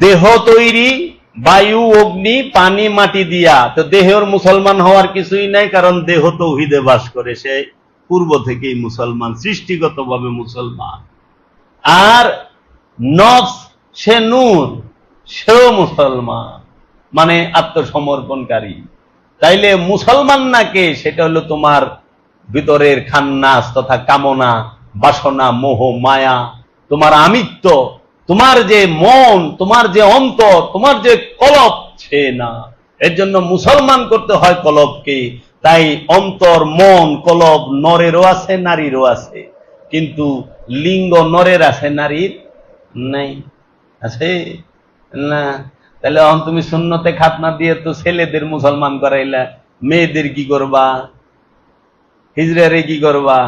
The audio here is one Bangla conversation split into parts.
দেহ তৈরি বায়ু, অগ্নি, পানি, মাটি দিয়া। তো দেহের মুসলমান হওয়ার কিছুই নাই, কারণ দেহ তৌহিদে বাস করে, সে পূর্ব থেকেই মুসলমান, সৃষ্টিগতভাবে মুসলমান। আর নফস, সে নূর, সেও মুসলমান, মানে আত্মসমর্পণকারী। তাইলে মুসলমান না কে? সেটা হলো তোমার ভিতরের খান্নাস তথা কামনা, বাসনা, মোহ, মায়া, তোমার আমিত্ব, তোমার যে মন, তোমার যে অন্তর, তোমার যে কলব, সে না। এর জন্য মুসলমান করতে হয় কলবকে। তাই অন্তর, মন, কলব নরেরও আছে, নারীরও আছে, কিন্তু লিঙ্গ নরের আছে, নারীর নাই। আছে না? তাহলে এখন তুমি সুন্নতে খাতনা দিয়ে তো ছেলেদের মুসলমান করাইলা, মেয়েদের কি করবা? হিজড়ারে কি করবা?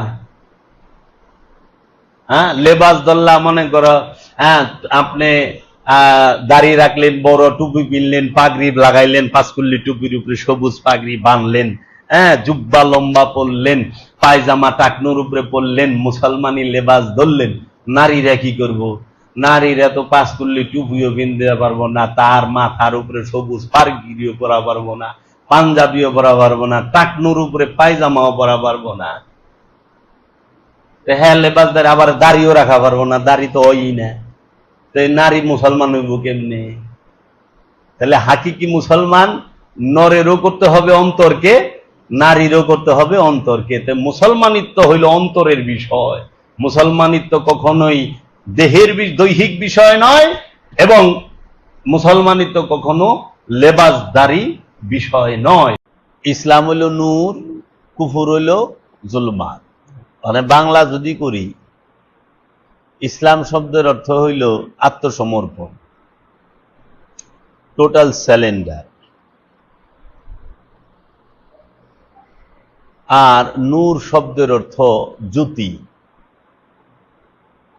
হ্যাঁ, লেবাস দল্লা, মনে করো, হ্যাঁ, আপনি দাড়ি রাখলেন, বড় টুপি পিনলেন, পাগড়ি লাগাইলেন, পাঁচকুল্লি টুপির উপরে সবুজ পাগড়ি বাঁধলেন, হ্যাঁ, জুব্বা লম্বা পরলেন, পায়জামা টাকনুর উপরে পরলেন, মুসলমানি লেবাস ধরলেন। নারীরা কি করব? নারীরা তো পাঁচকুল্লি টুপিও পিনতে পারবো না, তার মাথার উপরে সবুজ পাগড়িও পরা পারবো না, পাঞ্জাবিও পরা পারবো না, টাকনুর উপরে পায়জামাও পরা পারবো না। হ্যাঁ, লেবাসদার আবার দাড়িও রাখা পারবো না, দাড়ি তো হই না। নারী মুসলমান হইব কেমনে? তাহলে হাকিকি মুসলমান নরেরও করতে হবে অন্তরকে, নারীরও করতে হবে অন্তরকে। তো মুসলমানিত্ব হইল অন্তরের বিষয়। মুসলমানিত্ব কখনোই দেহের দৈহিক বিষয় নয়, এবং মুসলমানিত্ব কখনো লেবাসদারি বিষয় নয়। ইসলাম হইল নূর, কুফর হইল জুলমাত। মানে বাংলা যদি করি, ইসলাম শব্দের অর্থ হইল আত্মসমর্পণ, টোটাল স্যালেন্ডার। আর নূর শব্দের অর্থ জ্যোতি,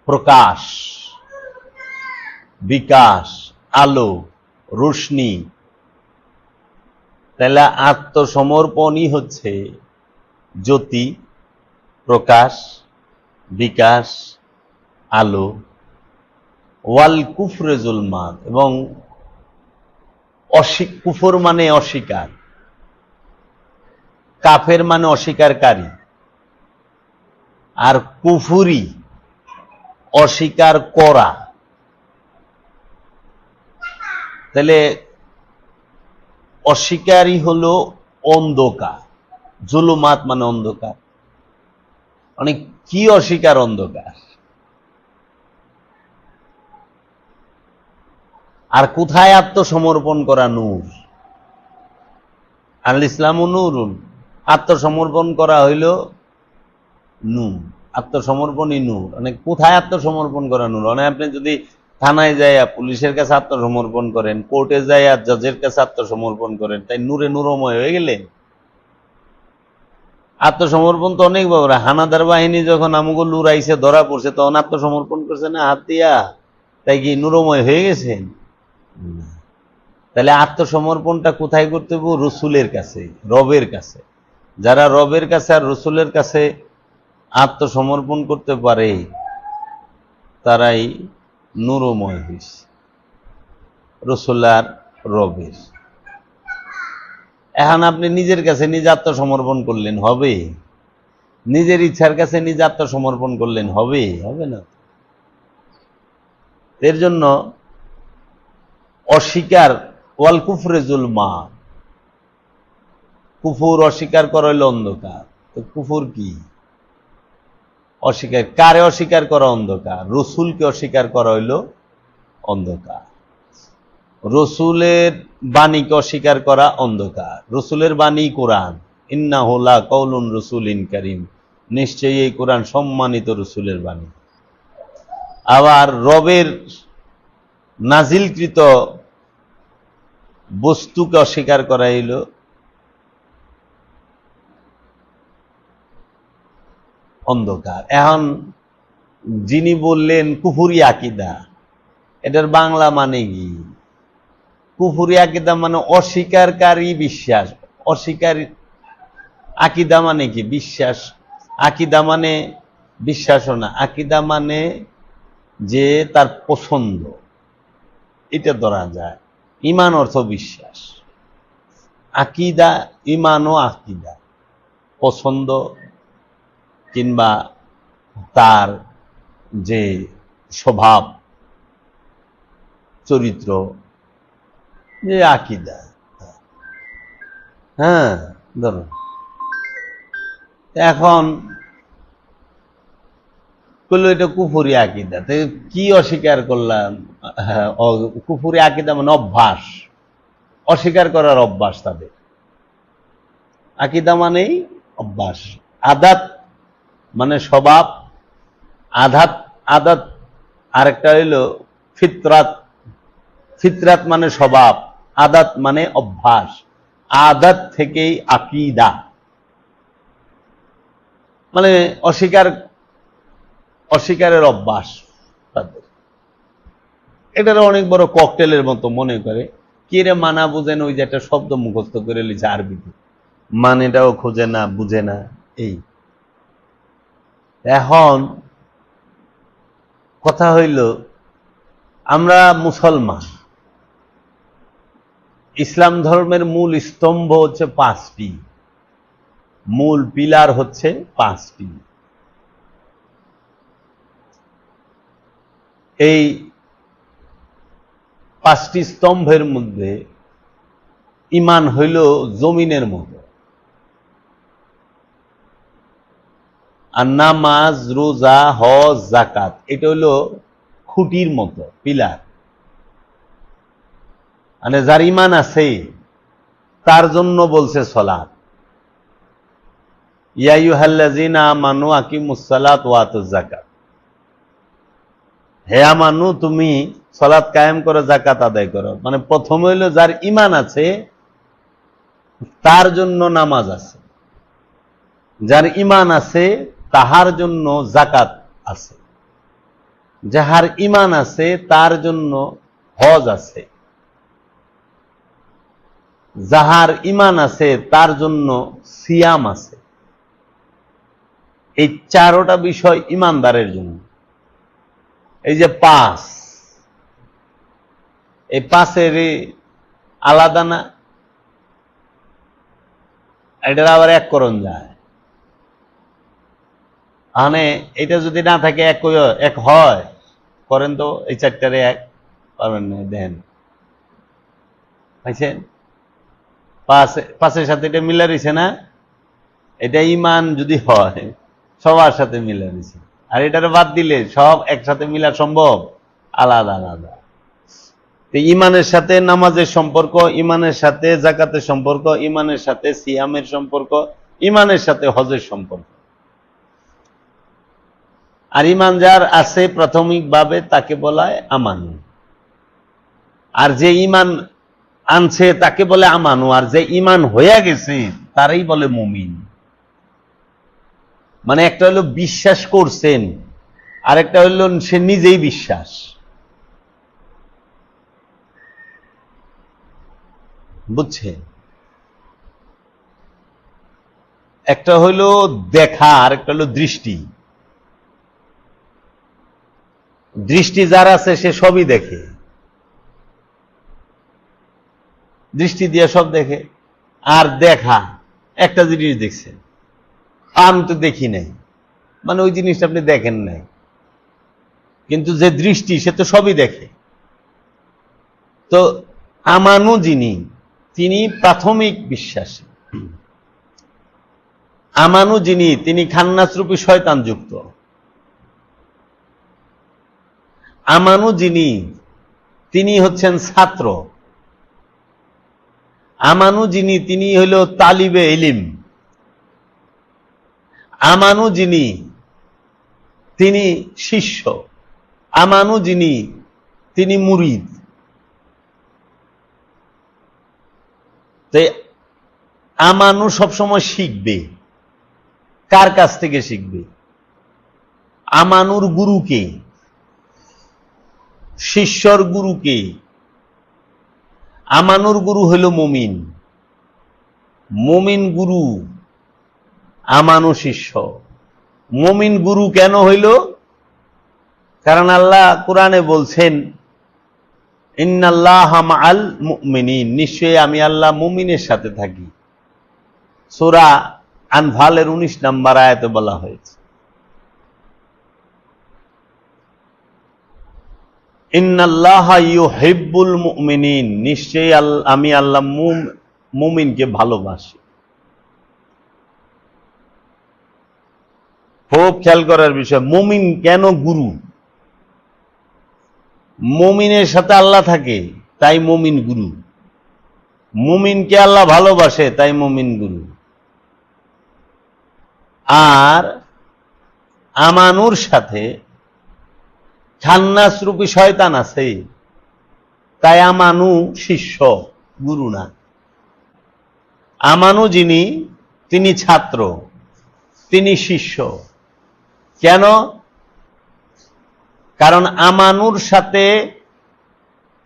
প্রকাশ, বিকাশ, আলো, রোশনি। তাহলে আত্মসমর্পণই হচ্ছে জ্যোতি, প্রকাশ, বিকাশ, আলো। ওয়াল কুফরে জুলমাত, এবং কুফর মানে অস্বীকার, কাফের মানে অস্বীকারী, আর কুফুরি অস্বীকার করা। তাহলে অস্বীকারই হলো অন্ধকার, জুলুমাত মানে অন্ধকার। অনেক কি অস্বীকার? অন্ধকার। আর কোথায় আত্মসমর্পণ করা? নূর। আল ইসলাম নূরুন, আত্মসমর্পণ করা হইল নূর, আত্মসমর্পণই নূর। অনেক কোথায় আত্মসমর্পণ করা নূর? অনেক আপনি যদি থানায় যাইয়া পুলিশের কাছে আত্মসমর্পণ করেন, কোর্টে যাইয়া জজের কাছে আত্মসমর্পণ করেন, তাই নূরে নূরময় হয়ে গেলেন। আত্মসমর্পণ তো অনেক বাবরা। হানাদার বাহিনী যখন আমগো লুরাইছে, ধরা পড়ছে, তখন আত্মসমর্পণ করছে না হাত দিয়া? তাই কি নূরময় হয়ে গেছেন? তাহলে আত্মসমর্পণটা কোথায় করতে হবে? রসুলের কাছে, রবের কাছে। যারা রবের কাছে আর রসুলের কাছে আত্মসমর্পণ করতে পারে, তারাই নূরময় হয়েছে, রসুল আর রবের। এখন আপনি নিজের কাছে নিজে আত্মসমর্পণ করলেন, হবে? নিজের ইচ্ছার কাছে নিজে আত্মসমর্পণ করলেন, হবে? হবে না। এর জন্য অস্বীকার, ওয়াল কুফরে জুলমা, কুফুর অস্বীকার করা হইল অন্ধকার। তো কুফুর কি? অস্বীকার। কারে অস্বীকার করা? অন্ধকার। রসুলকে অস্বীকার করা হইল অন্ধকার। রসুলের বাণীকে অস্বীকার করা অন্ধকার। রসুলের বাণী কোরআন, ইন্নাহু লা কাউলুন রাসূলিন কারীম, নিশ্চয়ই এই কোরআন সম্মানিত রসুলের বাণী। আবার রবের নাজিলকৃত বস্তুকে অস্বীকার করা হইল অন্ধকার। এখন যিনি বললেন কুফুরি আকীদা, এটার বাংলা মানে কি? কুফুরি আকীদা মানে অস্বীকারী বিশ্বাস। অস্বীকার, আকীদা মানে কি? বিশ্বাস। আকীদা মানে বিশ্বাসও না, আকীদা মানে যে তার পছন্দ, এটা ধরা যায়। ঈমান অর্থ বিশ্বাস, আকীদা, ঈমান ও আকীদা পছন্দ কিংবা তার যে স্বভাব চরিত্র, যে আকীদা। হ্যাঁ, ধরুন এখন বললো এটা কুফরি আকীদা, তো কি অস্বীকার করলাম? কুফরি আকীদা মানে অভ্যাস, অস্বীকার করার অভ্যাস তাদের। আকীদা মানেই অভ্যাস, আদাত মানে স্বভাব, আদাত আরেকটা হইল ফিতরাত। ফিতরাত মানে স্বভাব, আদাত মানে অভ্যাস, আদাত থেকেই আকীদা মানে অস্বীকারের অভ্যাস তাদের। এটার অনেক বড় ককটেলের মতো মনে করে। কি রে মানা বুঝেন, ওই যে একটা শব্দ মুখস্থ করে লিছে আরবিতে, মানেটাও খোঁজে না, বুঝে না। এই এখন কথা হইল, আমরা মুসলমান, ইসলাম ধর্মের মূল স্তম্ভ হচ্ছে 5টি, মূল পিলার হচ্ছে 5টি। এই 5টি স্তম্ভের মধ্যে ঈমান হইল জমিনের মতো, আর নামাজ, রোজা, হজ, যাকাত এটা হইল খুঁটির মতো, পিলার। মানে যার ঈমান আছে তার জন্য বলছে সালাত, ইয়া আইয়ুহাল্লাযীনা আমানু আকিমুস সালাত ওয়া আতুজ যাকাত, হে আমানু তুমি সালাত কায়েম করো, যাকাত আদায় করো। মানে প্রথম হইল যার ঈমান আছে তার জন্য নামাজ আছে, যার ঈমান আছে তাহার জন্য যাকাত আছে, যাহার ঈমান আছে তার জন্য হজ আছে, যাহার ঈমান আছে তার জন্য সিয়াম আছে। এই 4টা বিষয় ঈমানদারের জন্য। এই যে 5, এই 5-এর আলাদা না, এটার আবার এক করণ যায়। মানে এটা যদি না থাকে এক হয়, করেন তো এই 4টারে এক পারবেন না, দেন পাইছেন? 5-এর সাথে এটা মিলে রয়েছে না, এটা ঈমান যদি হয় সবার সাথে মিলে রয়েছে। আর এটারে বাদ দিলে সব একসাথে মিলা সম্ভব? আলাদা আলাদা। ঈমানের সাথে নামাজের সম্পর্ক, ঈমানের সাথে যাকাতের সম্পর্ক, ঈমানের সাথে সিয়ামের সম্পর্ক, ঈমানের সাথে হজের সম্পর্ক। আর ঈমান যার আছে প্রাথমিকভাবে তাকে বলা হয় আমানু, আর যে ঈমান আনছে তাকে বলে আমানু, আর যে ঈমান হয়ে গেছে তারই বলে মুমিন। মানে একটা হলো বিশ্বাস করছেন, আর একটা হলো সে নিজেই বিশ্বাস। বুঝছেন? একটা হইল দেখা, আর একটা হলো দৃষ্টি। দৃষ্টি যার আছে সে সবই দেখে, দৃষ্টি দিয়ে সব দেখে। আর দেখা, একটা জিনিস দেখছেন, আমি তো দেখি নাই, মানে ওই জিনিসটা আপনি দেখেন নাই, কিন্তু যে দৃষ্টি সে তো সবই দেখে। তো আমানু যিনি, তিনি প্রাথমিক বিশ্বাসী। আমানু যিনি, তিনি খান্নাসরূপী শয়তান যুক্ত। আমানু যিনি, তিনি হচ্ছেন ছাত্র। আমানু যিনি, তিনি হইল তালিবে ইলিম। আমানু যিনি, তিনি শিষ্য। আমানু যিনি, তিনি মুরিদ। আমানু সবসময় শিখবে। কার কাছ থেকে শিখবে? আমানুর গুরুকে, শিষ্যর গুরুকে। আমানুর গুরু হইল মুমিন, মুমিন গুরু, আমানু শিষ্য। মুমিন গুরু কেন হইল? কারণ আল্লাহ কোরআনে বলছেন ইন্নাল্লাহা মাআল মুমিনিন, নিশ্চয়ই আমি আল্লাহ মুমিনের সাথে থাকি। সূরা আনফালের 19 নম্বর আয়াতে বলা হয়েছে, ইন্নাল্লাহা ইউহিব্বুল মুমিনিন, নিশ্চয়ই আমি আল্লাহ মুমিনকে ভালোবাসি। খুব খেয়াল করার বিষয়, মুমিন কেন গুরু? মুমিনের সাথে আল্লাহ থাকে তাই মুমিন গুরু, মুমিনকে আল্লাহ ভালোবাসে তাই মুমিন গুরু। আর আমানুর সাথে খান্নাস রূপী শয়তান আছে, তাই আমানু শিষ্য, গুরু না। আমানু যিনি, তিনি ছাত্র, তিনি শিষ্য। কেন? কারণ আমানুর সাথে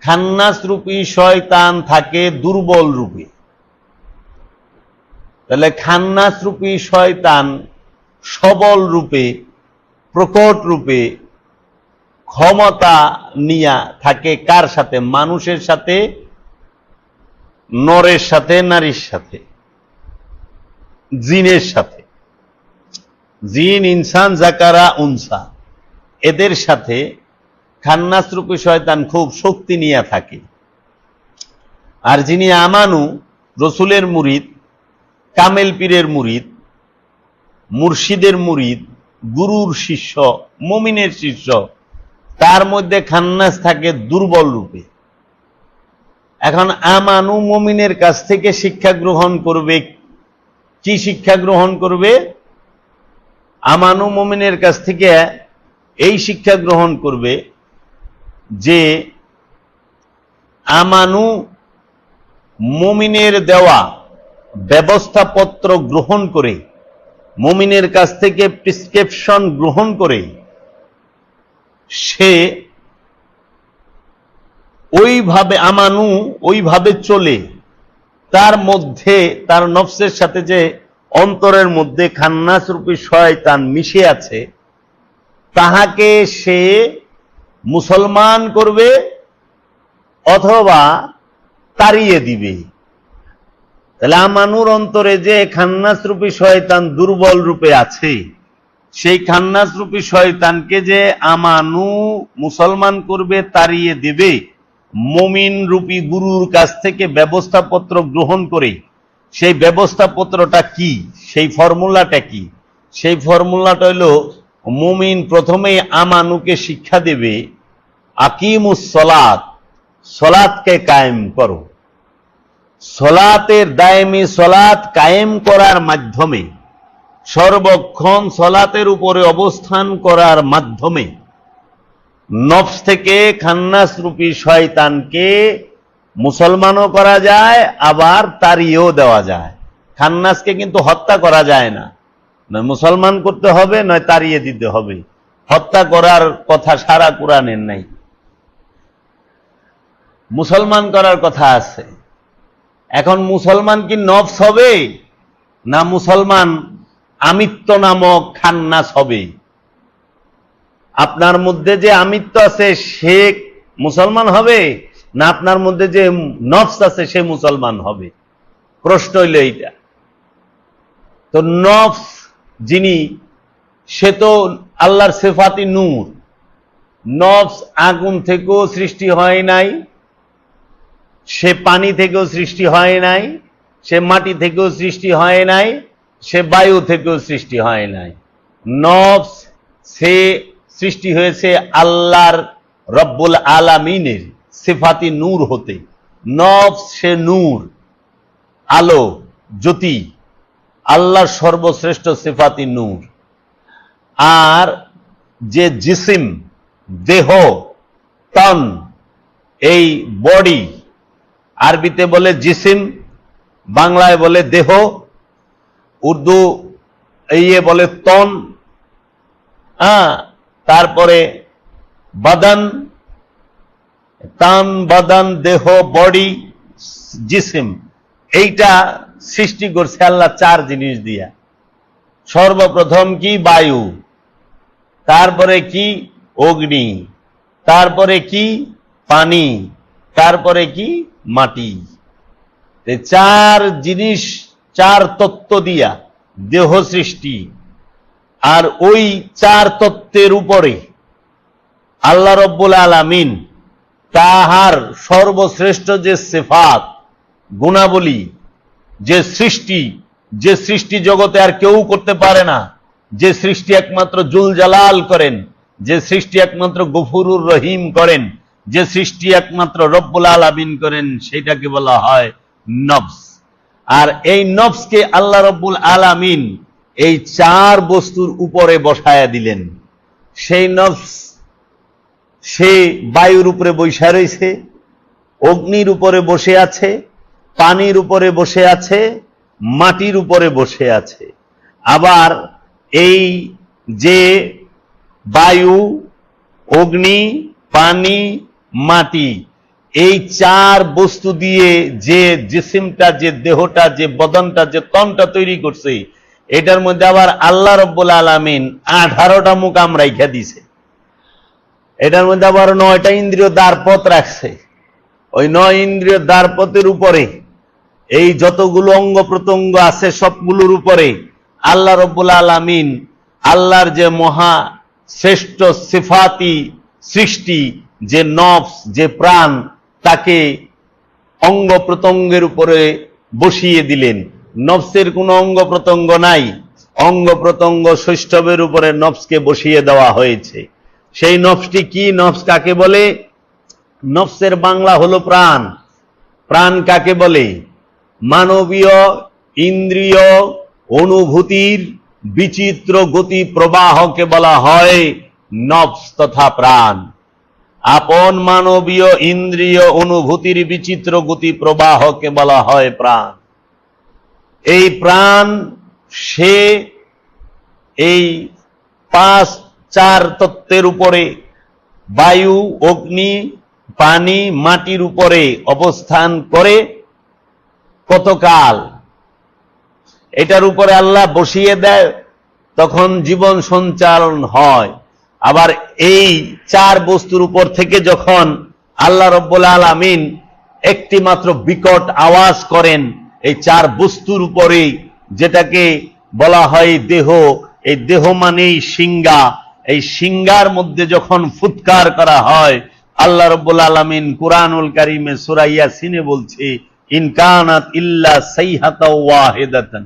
খান্নাস রূপী শয়তান থাকে দুর্বল রূপে। তাহলে খান্নাস রূপী শয়তান সবল রূপে, প্রকট রূপে ক্ষমতা নিয়া থাকে কার সাথে? মানুষের সাথে, নরের সাথে, নারীর সাথে, জিনের সাথে। জিন, ইনসান, জাকারা, উনসা, এদের সাথে খান্নাস রূপী শয়তান খুব শক্তি নিয়ে থাকে। আর যিনি আমানু, রসুলের মুরিদ, কামেল পীরের মুরিদ, মুর্শিদের মুরিদ, গুরুর শিষ্য, মুমিনের শিষ্য, তার মধ্যে খান্নাস থাকে দুর্বল রূপে। এখন আমানু মুমিনের কাছ থেকে শিক্ষা গ্রহণ করবে। কি শিক্ষা গ্রহণ করবে? আমানু মুমিনের কাছ থেকে এই শিক্ষা গ্রহণ করবে যে আমানু মুমিনের দেওয়া ব্যবস্থাপত্র গ্রহণ করে, মুমিনের কাছ থেকে প্রেসক্রিপশন গ্রহণ করে সে ওইভাবে, আমানু ওইভাবে চলে। তার মধ্যে, তার নফসের সাথে যে অন্তরের মধ্যে খান্নাস রূপী শয়তান মিশে আছে, তাহাকে সে মুসলমান করবে অথবা তাড়িয়ে দিবে। তাহলে আমানুর অন্তরে যে খান্নাস রূপী শয়তান দুর্বল রূপে আছে, সেই খান্নাস রূপী শয়তানকে যে আমানু মুসলমান করবে, তাড়িয়ে দেবে মুমিন রূপী গুরুর কাছ থেকে ব্যবস্থাপত্র গ্রহণ করে। সেই ব্যবস্থাপত্রটা কি? সেই ফর্মুলাটা কি? সেই ফর্মুলাটা হলো, মুমিন প্রথমেই আমানুকে শিক্ষা দেবে, আকিমুস সলাত, সলাতকে কায়েম করো। সলাতের দায়েমি সলাত কায়েম করার মাধ্যমে, সর্বক্ষণ সলাতের উপরে অবস্থান করার মাধ্যমে নফস থেকে খান্নাস রূপী শয়তানকে মুসলমানও করা যায়, আবার তাড়িয়েও দেওয়া যায়। খান্নাসকে কিন্তু হত্যা করা যায় না, নয় মুসলমান করতে হবে, নয় তাড়িয়ে দিতে হবে। হত্যা করার কথা সারা কোরআনের নাই, মুসলমান করার কথা আছে। এখন মুসলমান কি নফস হবে, না মুসলমান আমিত্ব নামক খান্নাস হবে? আপনার মধ্যে যে আমিত্ব আছে সে মুসলমান হবে, না আপনার মধ্যে যে নফস আছে সে মুসলমান হবে? প্রশ্ন হইল এইটা। তো নফস যিনি, সে তো আল্লাহর সিফাতি নূর। নফস আগুন থেকেও সৃষ্টি হয় নাই, সে পানি থেকেও সৃষ্টি হয় নাই, সে মাটি থেকেও সৃষ্টি হয় নাই, সে বায়ু থেকেও সৃষ্টি হয় নাই। নফস সে সৃষ্টি হয়েছে আল্লাহর রব্বুল আলামিনের সিফাতি নূর হতে। নফস সে নূর, আলো, জ্যোতি, আল্লাহর সর্বশ্রেষ্ঠ সিফাতি নূর। আর যে জিসিম, দেহ, তন, এই বডি, আরবিতে বলে জিসিম, বাংলায় বলে দেহ, উর্দু বলে তন, তারপরে বাদান, তান, বাদান, দেহ, বডি, জিসিম, এইটা সৃষ্টি করছে আল্লাহ চার জিনিস দিয়া। সর্বপ্রথম কি? বায়ু, তারপরে কি? অগ্নি, তারপরে কি? পানি, তারপরে কি মাটি। চার জিনিস, চার তত্ত্ব দিয়া দেহ সৃষ্টি। আর ওই চার তত্ত্বের উপরে আল্লাহ রব্বুল আলামিন তাহার সর্বশ্রেষ্ঠ যে সিফাত, গুণাবলী, যে সৃষ্টি জগতে আর কেউ করতে পারে না, যে সৃষ্টি একমাত্র জুল জালাল করেন, যে সৃষ্টি একমাত্র গফুরুর রহিম করেন, যে সৃষ্টি একমাত্র রব্বুল আলামিন করেন, সেটাকে বলা হয় নফস। আর এই নফসকে আল্লাহ রব্বুল আলামিন এই চার বস্তুর উপরে বসায়া দিলেন। সেই নফস সে বায়ুর উপরে বসে রয়েছে, অগ্নির উপরে বসে আছে, পানির উপরে বসে আছে, মাটির উপরে বসে আছে। আবার এই যে বায়ু, অগ্নি, পানি, মাটি, এই চার বস্তু দিয়ে যে জিসিমটা, যে দেহটা, যে বদনটা, যে তনটা তৈরি করছে, এটার মধ্যে আবার আল্লাহ রব্বুল আলামিন 18টা মুকাম রাইখা দিছে। এটার মধ্যে আবার 9টা ইন্দ্রিয় দ্বারপথ রাখছে। ওই 9 ইন্দ্রিয় দ্বারপথের উপরে এই যতগুলো অঙ্গ প্রত্যঙ্গ আছে সবগুলোর উপরে আল্লাহ রব্বুল আলামিন আল্লাহর যে মহা শ্রেষ্ঠ সিফাতি সৃষ্টি, যে নফস, যে প্রাণ, তাকে অঙ্গ প্রত্যঙ্গের উপরে বসিয়ে দিলেন। নফসের কোনো অঙ্গ প্রত্যঙ্গ নাই, অঙ্গ প্রত্যঙ্গ সৈষ্ঠবের উপরে নফসকে বসিয়ে দেওয়া হয়েছে। সেই নফসটি কি? নফস কাকে বলে? নফসের বাংলা হলো প্রাণ। প্রাণ কাকে বলে? মানবীয় ইন্দ্রিয় অনুভূতির বিচিত্র গতি প্রবাহকে বলা হয় নফস তথা প্রাণ। আপন মানবীয় ইন্দ্রিয় অনুভূতির বিচিত্র গতি প্রবাহকে বলা হয় প্রাণ। এই প্রাণ সে এই চার তত্ত্বের উপরে, বায়ু, অগ্নি, পানি, মাটির উপরে অবস্থান করে কতকাল? এটার উপরে আল্লাহ বসিয়ে দেয়, তখন জীবন সঞ্চালন হয়। আবার এই চার বস্তুর উপর থেকে যখন আল্লাহ রব্বুল আলামিন একটি মাত্র বিকট আওয়াজ করেন এই চার বস্তুর উপরে, যেটাকে বলা হয় দেহ, এই দেহ মানেই সিংহা, এই সিংহার মধ্যে যখন ফুৎকার করা হয়, আল্লাহ রব্বুল আলামিন কুরআনুল কারীমে সূরা ইয়াসিনে বলছে, ইন কানাত ইল্লা সাইহাতাও ওয়াহিদাতান,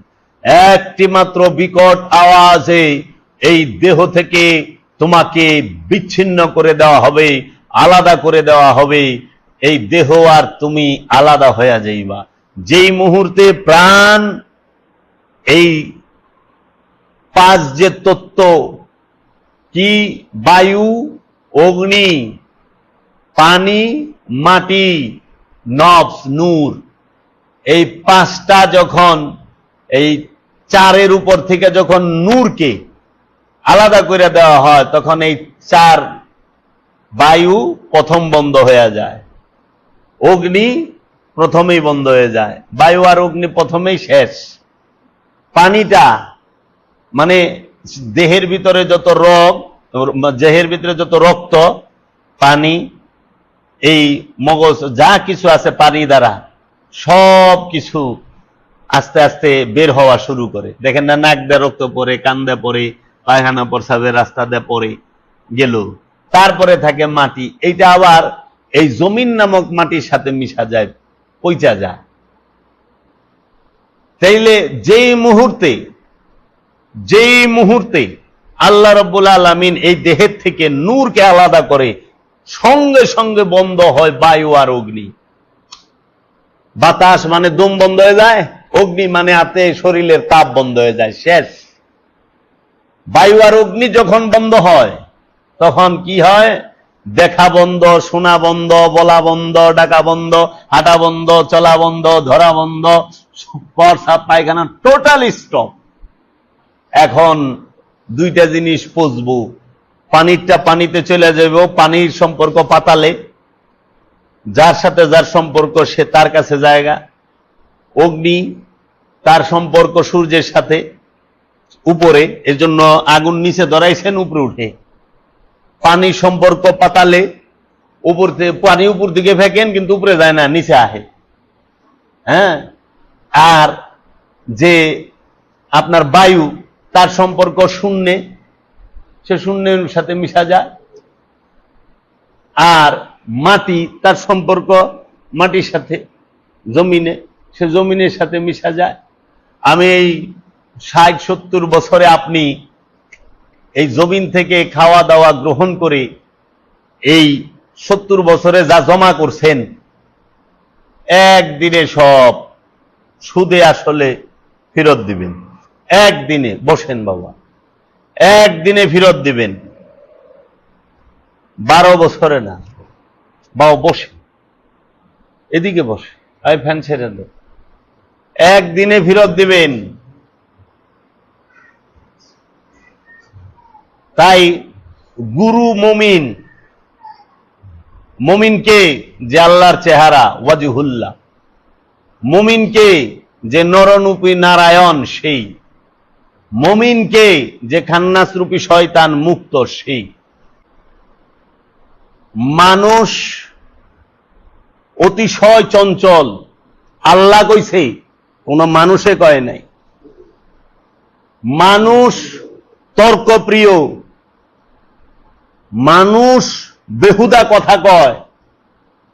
একটি মাত্র বিকট আওয়াজে এই দেহ থেকে তোমাকে বিচ্ছিন্ন করে দেওয়া হবে, আলাদা করে দেওয়া হবে। এই দেহ আর তুমি আলাদা হয়ে যাইবা। যেই মুহূর্তে প্রাণ এই পাঁচ যে তত্ত্ব কি, বায়ু, অগ্নি, পানি, মাটি, নফস, নূর, এই পাঁচটা যখন এই চারের উপর থেকে যখন নূরকে আলাদা করে দেওয়া হয়, তখন এই চার, বায়ু প্রথম বন্ধ হয়ে যায়, অগ্নি প্রথমেই বন্ধ হয়ে যায়, বায়ু আর অগ্নি প্রথমেই শেষ। পানিটা মানে দেহের ভিতরে যত দেহের ভিতরে যত রক্ত, পানি, এই মগজ, যা কিছু আছে পানি দ্বারা সব কিছু আস্তে আস্তে বের হওয়া শুরু করে। দেখেন না, নাক দিয়ে রক্ত পড়ে, কান দিয়ে পড়ে, পায়খানা প্রস্রাবের রাস্তা দিয়ে পড়ে গেল। তারপরে থাকে মাটি, এইটা আবার এই জমিন নামক মাটির সাথে মিশা যায়, পইচা যায়। তাইলে যেই মুহূর্তে আল্লাহ রাব্বুল আলামিন এই দেহের থেকে নূরকে আলাদা করে, সঙ্গে সঙ্গে বন্ধ হয় বায়ু আর অগ্নি। বাতাস মানে দম বন্ধ হয়ে যায়, অগ্নি মানে হাতে শরীরের তাপ বন্ধ হয়ে যায়, শেষ। বায়ু আর অগ্নি যখন বন্ধ হয়, তখন কি হয়? দেখা বন্ধ, শোনা বন্ধ, বলা বন্ধ, ডাকা বন্ধ, হাঁটা বন্ধ, চলা বন্ধ, ধরা বন্ধ, প্রস্রাব পায়খানা টোটালি স্টপ। এখন দুইটা জিনিস পচবো, পানিরটা পানিতে চলে যাব, পানির সম্পর্ক পাতালে, যার সাথে যার সম্পর্ক সে তার কাছে জায়গা। অগ্নি, তার সম্পর্ক সূর্যের সাথে উপরে, এজন্য আগুন নিচে ধরাইছেন, উপরে উঠে। পানি সম্পর্ক পাতালে, উপর থেকে পানি উপর দিকে ফেকেন কিন্তু উপরে যায় না, নিচে আহে। হ্যাঁ, আর যে আপনার বায়ু, তার সম্পর্ক শূন্যে, সে শূন্যের সাথে মিশা যায়। আর মাটি, তার সম্পর্ক মাটির সাথে, জমিনে, সে জমিনের সাথে মিশা যায়। আমি এই 60-70 বছরে আপনি এই জমিন থেকে খাওয়া দাওয়া গ্রহণ করে এই 70 বছরে যা জমা করছেন, একদিনে সব সুদে আসলে ফেরত দিবেন। একদিনে, বসেন বাবা, একদিনে ফেরত দিবেন, 12 বছরে না। বাবা বসে, এদিকে বসে, আই ফ্যান ছেড়ে দে, একদিনে ফেরত দিবেন। তাই গুরু মুমিন, মুমিনকে যে আল্লাহর চেহারা ওয়াজহুল্লাহ, মুমিনকে যে নররূপী নারায়ণ সেই, মুমিনকে যে খান্নাস রূপী শয়তান মুক্ত সেই। মানুষ অতিশয় চঞ্চল, আল্লাহ কইছে, কোন মানুষে কয় নাই। মানুষ তর্কপ্রিয়, মানুষ বেহুদা কথা কয়।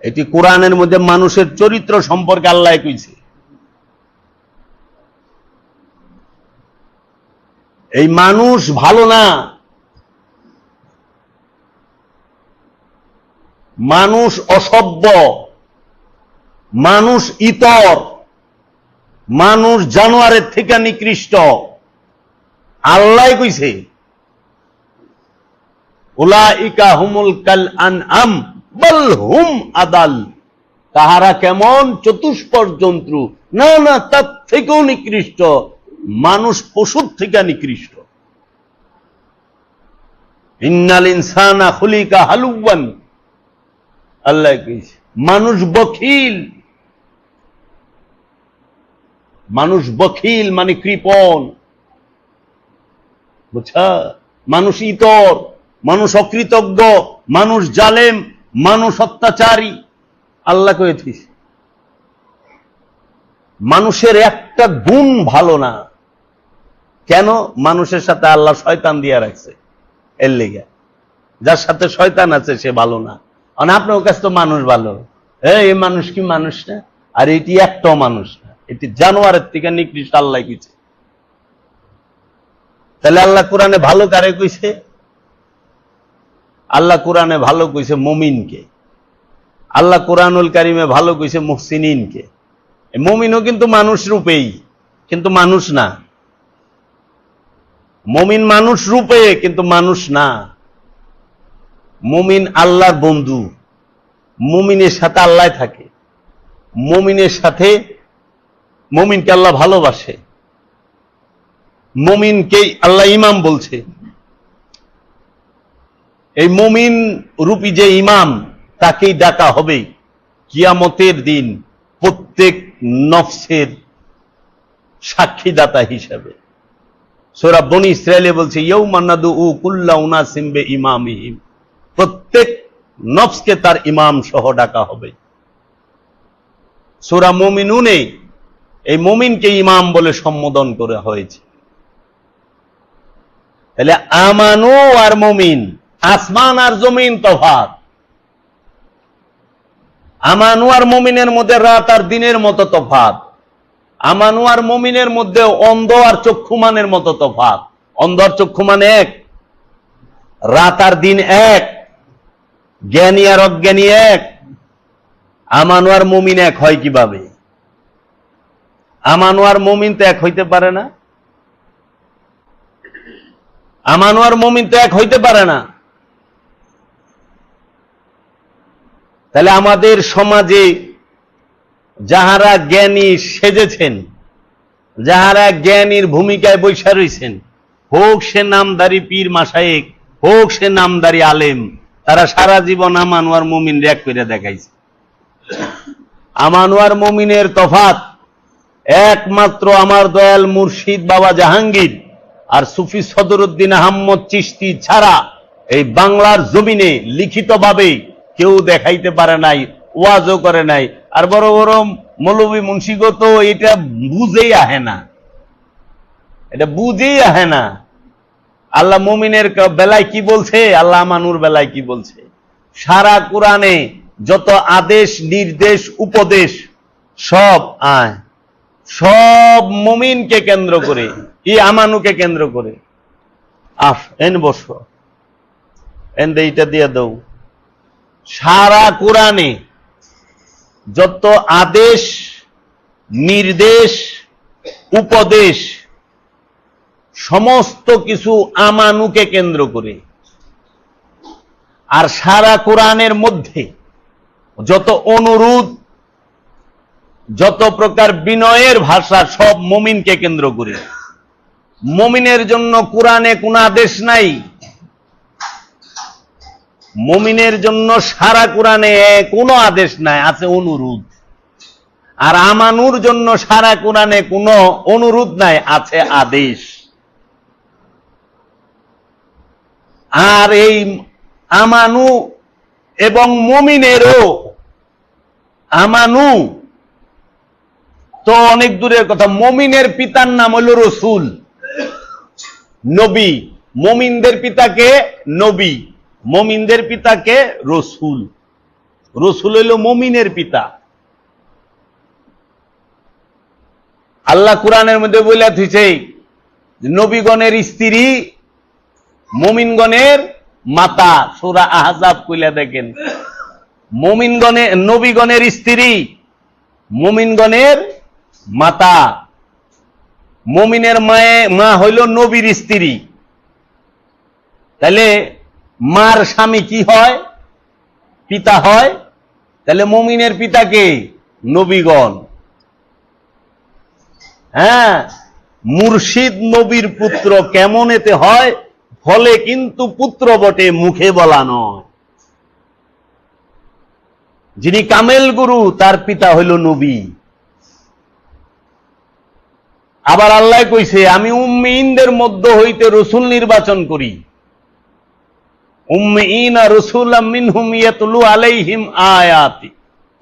এটি কোরআনের মধ্যে মানুষের চরিত্র সম্পর্কে আল্লাহ কইছে। এই মানুষ ভালো না, মানুষ অসভ্য, মানুষ ইতর, মানুষ জানোয়ারের থেকে নিকৃষ্ট। আল্লাহ কইছে, উলাইকা হুমুল কাল আনআম বাল হুম আদাল। তাহারা কেমন? চতুষ্পদ জন্তু, না না, তার থেকেও নিকৃষ্ট। মানুষ পশুর থেকে নিকৃষ্ট। ইন্নাল ইনসানা খুলিকা হালুওয়ান, আল্লাহ কইছে। মানুষ বখিল, মানুষ বখিল মানে কৃপণ, বুঝছা? মানুষ ইতর, মানুষ অকৃতজ্ঞ, মানুষ জালেম, মানুষ অত্যাচারী। আল্লাহ কইছিস মানুষের একটা গুণ ভালো না। কেন? মানুষের সাথে আল্লাহ শয়তান দিয়া রাখছে, এর লেগে। যার সাথে শয়তান আছে সে ভালো না। আর আপনার কাছে তো মানুষ ভালো, এই মানুষ কি মানুষ না? আর এটি একটাও মানুষ না, এটি জানোয়ারের থেকে নিকৃষ্ট। আল্লাহ কইছে। তাহলে আল্লাহ কোরআনে ভালো কারে কইছে? আল্লাহ কোরআনে ভালো কইছে মুমিনকে। আল্লাহ কোরআনুল কারিমে ভালো কইছে মুহসিনিনকে। মুমিনও কিন্তু মানুষ রূপেই, কিন্তু মানুষ না। মুমিন মানুষ রূপে কিন্তু মানুষ না। মুমিন আল্লাহর বন্ধু, মুমিনের সাথে আল্লাহ থাকে, মুমিনের সাথে, মুমিনকে আল্লাহ ভালোবাসে, মুমিনকেই আল্লাহ ইমাম বলছে। এই মুমিন রূপী যে ইমাম, তাকেই ডাকা হবে কিয়ামতের দিন প্রত্যেক নফসের সাক্ষীদাতা হিসাবে। সূরা বনী ইসরাঈলে বলছে, ইয়াউমা নাদউ কুল্লা উনাসিম বিইমামিহিম, প্রত্যেক নফসকে তার ইমাম সহ ডাকা হবে। সূরা মুমিনুনে এই মুমিনকে ইমাম বলে সম্বোধন করা হয়েছে। তাহলে আমানু আর মুমিন, আসমান আর জমিন তফাৎ। আমানু আর মুমিনের মধ্যে রাত আর দিনের মতো তফাৎ। আমানু আর মুমিনের মধ্যে অন্ধ আর চক্ষুমানের মতো তফাৎ। অন্ধ আর চক্ষুমান এক, রাত আর দিন এক, জ্ঞানী আর অজ্ঞানী এক। আমানু আর মুমিন এক হয় কিভাবে? আমানু আর মুমিন তো এক হইতে পারে না। আমানু আর মুমিন তো এক হইতে পারে না। তাহলে আমাদের সমাজে যাহারা জ্ঞানী সেজেছেন, যাহারা জ্ঞানীর ভূমিকায় বৈশা রয়েছেন, হোক সে নামদারি পীর মাশায়েখ, হোক সে নামদারি আলেম, তারা সারা জীবন আমানু আর মুমিন এক করে দেখাইছে। আমানু আর মুমিনের তফাৎ একমাত্র আমার দয়াল মুর্শিদ বাবা জাহাঙ্গীর আর সুফি সদরুদ্দিন আহমদ চিশতি ছাড়া এই বাংলার জমিনে লিখিতভাবে কেউ দেখাইতে পারে নাই, ওয়াজও করে নাই। আর বড় বড় মৌলবী মুন্সিগো তো এটা বুঝেই আহে না, এটা বুঝেই আহে না। আল্লাহ মুমিনের বেলায় কি বলছে, আল্লাহ আমানুর বেলায় কি বলছে। সারা কোরআনে যত আদেশ, নির্দেশ, উপদেশ সব মুমিনকে কেন্দ্র করে, আমানুকে কেন্দ্র করে। বসো, এইটা দিয়ে দাও। সারা কোরআনে যত আদেশ, নির্দেশ, উপদেশ সমস্ত কিছু আমানুকে কেন্দ্র করে। আর সারা কোরআনের মধ্যে যত অনুরোধ, যত প্রকার বিনয়ের ভাষা সব মুমিনকে কেন্দ্র করে। মুমিনের জন্য কোরআনে কোনো আদেশ নাই, মুমিনের জন্য সারা কোরআনে কোনো আদেশ নাই, আছে অনুরোধ। আর আমানুর জন্য সারা কোরআনে কোনো অনুরোধ নাই, আছে আদেশ। আর এই আমানু এবং মুমিনেরও, আমানু তো অনেক দূরের কথা, মুমিনের পিতার নাম হইল রসুল, নবী। মুমিনদের পিতাকে নবী, মুমিনদের পিতাকে রসুল। রসুল হইল মুমিনের পিতা। আল্লাহ কোরআনের মধ্যে বলে দিয়েছে নবীগণের স্ত্রী মুমিনগণের মাতা। সূরা আহজাব কইলা দেখেন, নবীগণের স্ত্রী মুমিনগণের মাতা। মুমিনের মা হইল নবীর স্ত্রী। তাহলে মার স্বামী কি হয়? পিতা হয়। তাহলে মুমিনের পিতাকে নবীগণ। হ্যাঁ, মুর্শিদ নবীর পুত্র কেমন এতে হয়? ফলে কিন্তু পুত্র বটে, মুখে বলা নয়। যিনি কামেল গুরু তার পিতা হইল নবী। আবার আল্লাহ কইছে আমি উম্মিনদের মধ্য হইতে রসুল নির্বাচন করি। উম্মিনা রাসূলাম মিনহুম ইয়াতলু আলাইহিম আয়াতি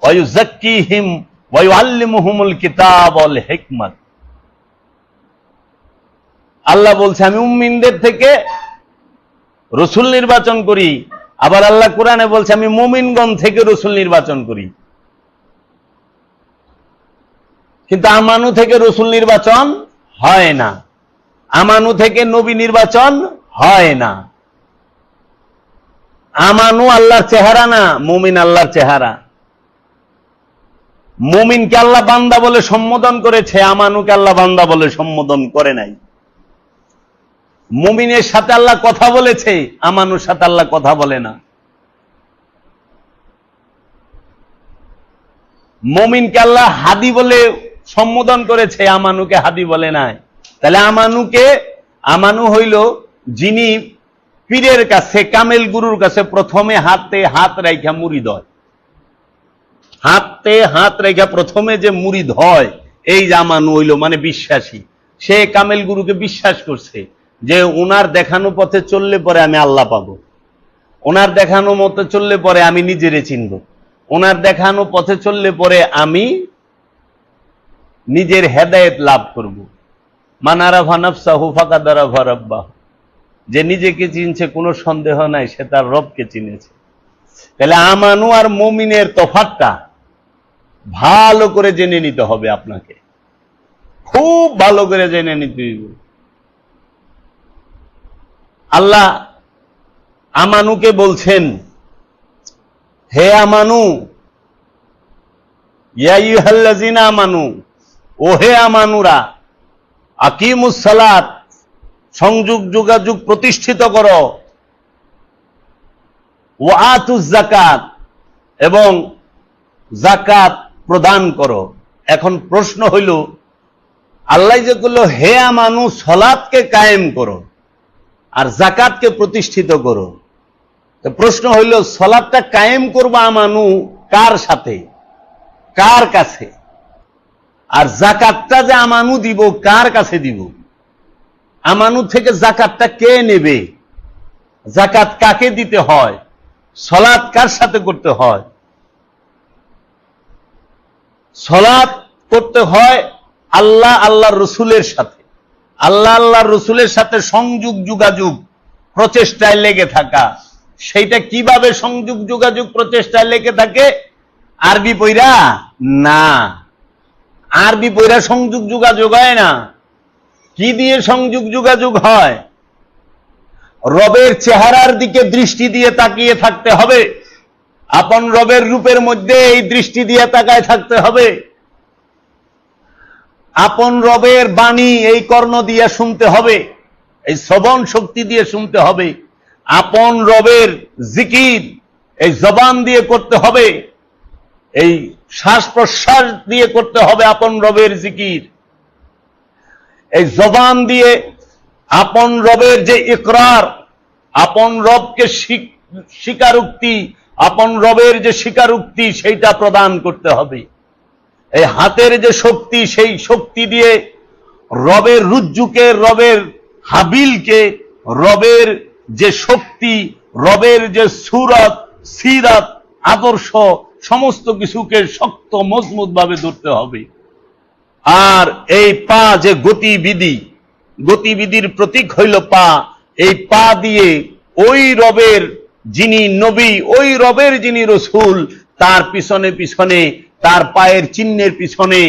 ওয়া ইউযাক্কিহিম ওয়া ইউআল্লিমুহুমুল কিতাব ওয়াল হিকমাত। আল্লাহ বলছে আমি উম্মিনদের থেকে রসুল নির্বাচন করি। আবার আল্লাহ কোরআনে বলছে আমি মুমিনগণ থেকে রসুল নির্বাচন করি। কিন্তু আমানু থেকে রসুল নির্বাচন হয় না, আমানু থেকে নবী নির্বাচন হয় না। আমানু আল্লাহর চেহারা না, মুমিন আল্লাহর চেহারা। মুমিনকে আল্লাহ বান্দা বলে সম্বোধন করেছে, আমানুকে আল্লাহ বান্দা বলে সম্বোধন করে নাই। মুমিনের সাথে আল্লাহ কথা বলেছে, আমানুর সাথে আল্লাহ কথা বলে না। মুমিনকে আল্লাহ হাদি বলে সম্বোধন করেছে, আমানুকে হাদি বলে নাই। তাহলে আমানু হইল যিনি পীরের কাছে, কামেল গুরুর কাছে প্রথমে হাতে হাত রাইখা মুরিদ হয়। হাতে হাত রাইখা প্রথমে যে মুরিদ হয়, এই যে আমানু হইল মানে বিশ্বাসী। সে কামেল গুরুকে বিশ্বাস করছে যে ওনার দেখানো পথে চললে পরে আমি আল্লাহ পাবো, ওনার দেখানো মতে চললে পরে আমি নিজেরে চিনব, ওনার দেখানো পথে চললে পরে আমি নিজের হেদায়েত লাভ করব। মান আরাফা নাফসাহু ফাকাদ আরাফা রাব্বাহু। যে নিজেকে চিনছে কোনো সন্দেহ নাই সে তার রবকে চিনেছে। তাহলে আমানু আর মুমিনের তফাৎটা ভালো করে জেনে নিতে হবে, আপনাকে খুব ভালো করে জেনে নিতে হবে। আল্লাহ আমানুকে বলছেন হে আমানু, ইয়া আইয়ুহাল্লাযিনা আমানু, ও হে আমানুরা, আকিমুস সালাত, সংযোগ যোগাযোগ প্রতিষ্ঠিত করো, ওয়া আতুজ যাকাত, এবং যাকাত প্রদান করো। এখন প্রশ্ন হইল আল্লাহ যে বলল হে আমানু সালাতকে কায়েম করো আর যাকাতকে প্রতিষ্ঠিত করো, তো প্রশ্ন হইল সালাতটা কায়েম করবা আমানু কার সাথে, কার কাছে? আর যাকাতটা যে আমানু দিব কার কাছে দিব? আমানু থেকে যাকাতটা কে নেবে? যাকাত কাকে দিতে হয়? সালাত কার সাথে করতে হয়? সালাত করতে হয় আল্লাহ আল্লাহর রসুলের সাথে। আল্লাহ আল্লাহর রসুলের সাথে সংযোগ যোগাযোগ প্রচেষ্টায় লেগে থাকা। সেইটা কিভাবে সংযোগ যোগাযোগ প্রচেষ্টায় লেগে থাকে? আরবি পইরা না, আরবি পইরা সংযোগ যোগাযোগ হয় না। কি দিয়ে সংযোগ যোগাযোগ হয়? রবের চেহারার দিকে দৃষ্টি দিয়ে তাকিয়ে থাকতে হবে। আপন রবের রূপের মধ্যে এই দৃষ্টি দিয়ে তাকায় থাকতে হবে। আপন রবের বাণী এই কর্ণ দিয়ে শুনতে হবে, এই শ্রবণ শক্তি দিয়ে শুনতে হবে। আপন রবের জিকির এই জবান দিয়ে করতে হবে, এই শ্বাস প্রশ্বাস দিয়ে করতে হবে আপন রবের জিকির। এই জবান দিয়ে আপন রবের যে ইকরার, আপন রবকে স্বীকারোক্তি, আপন রবের যে স্বীকারোক্তি সেইটা প্রদান করতে হবে। এই হাতের যে শক্তি, সেই শক্তি দিয়ে রবের রুজ্জুকে, রবের হাবিলকে, রবের যে শক্তি, রবের যে সুরত সিরাত আদর্শ সমস্ত কিছুকে শক্ত মজবুত ভাবে ধরতে হবে। আর এই পা যে গতিবিধির প্রতীক হইল পা, এই পা দিয়ে ওই রবের যিনি নবী, ওই রবের যিনি রসূল, তার পিছনে পিছনে, তার পায়ের চিহ্নের পিছনে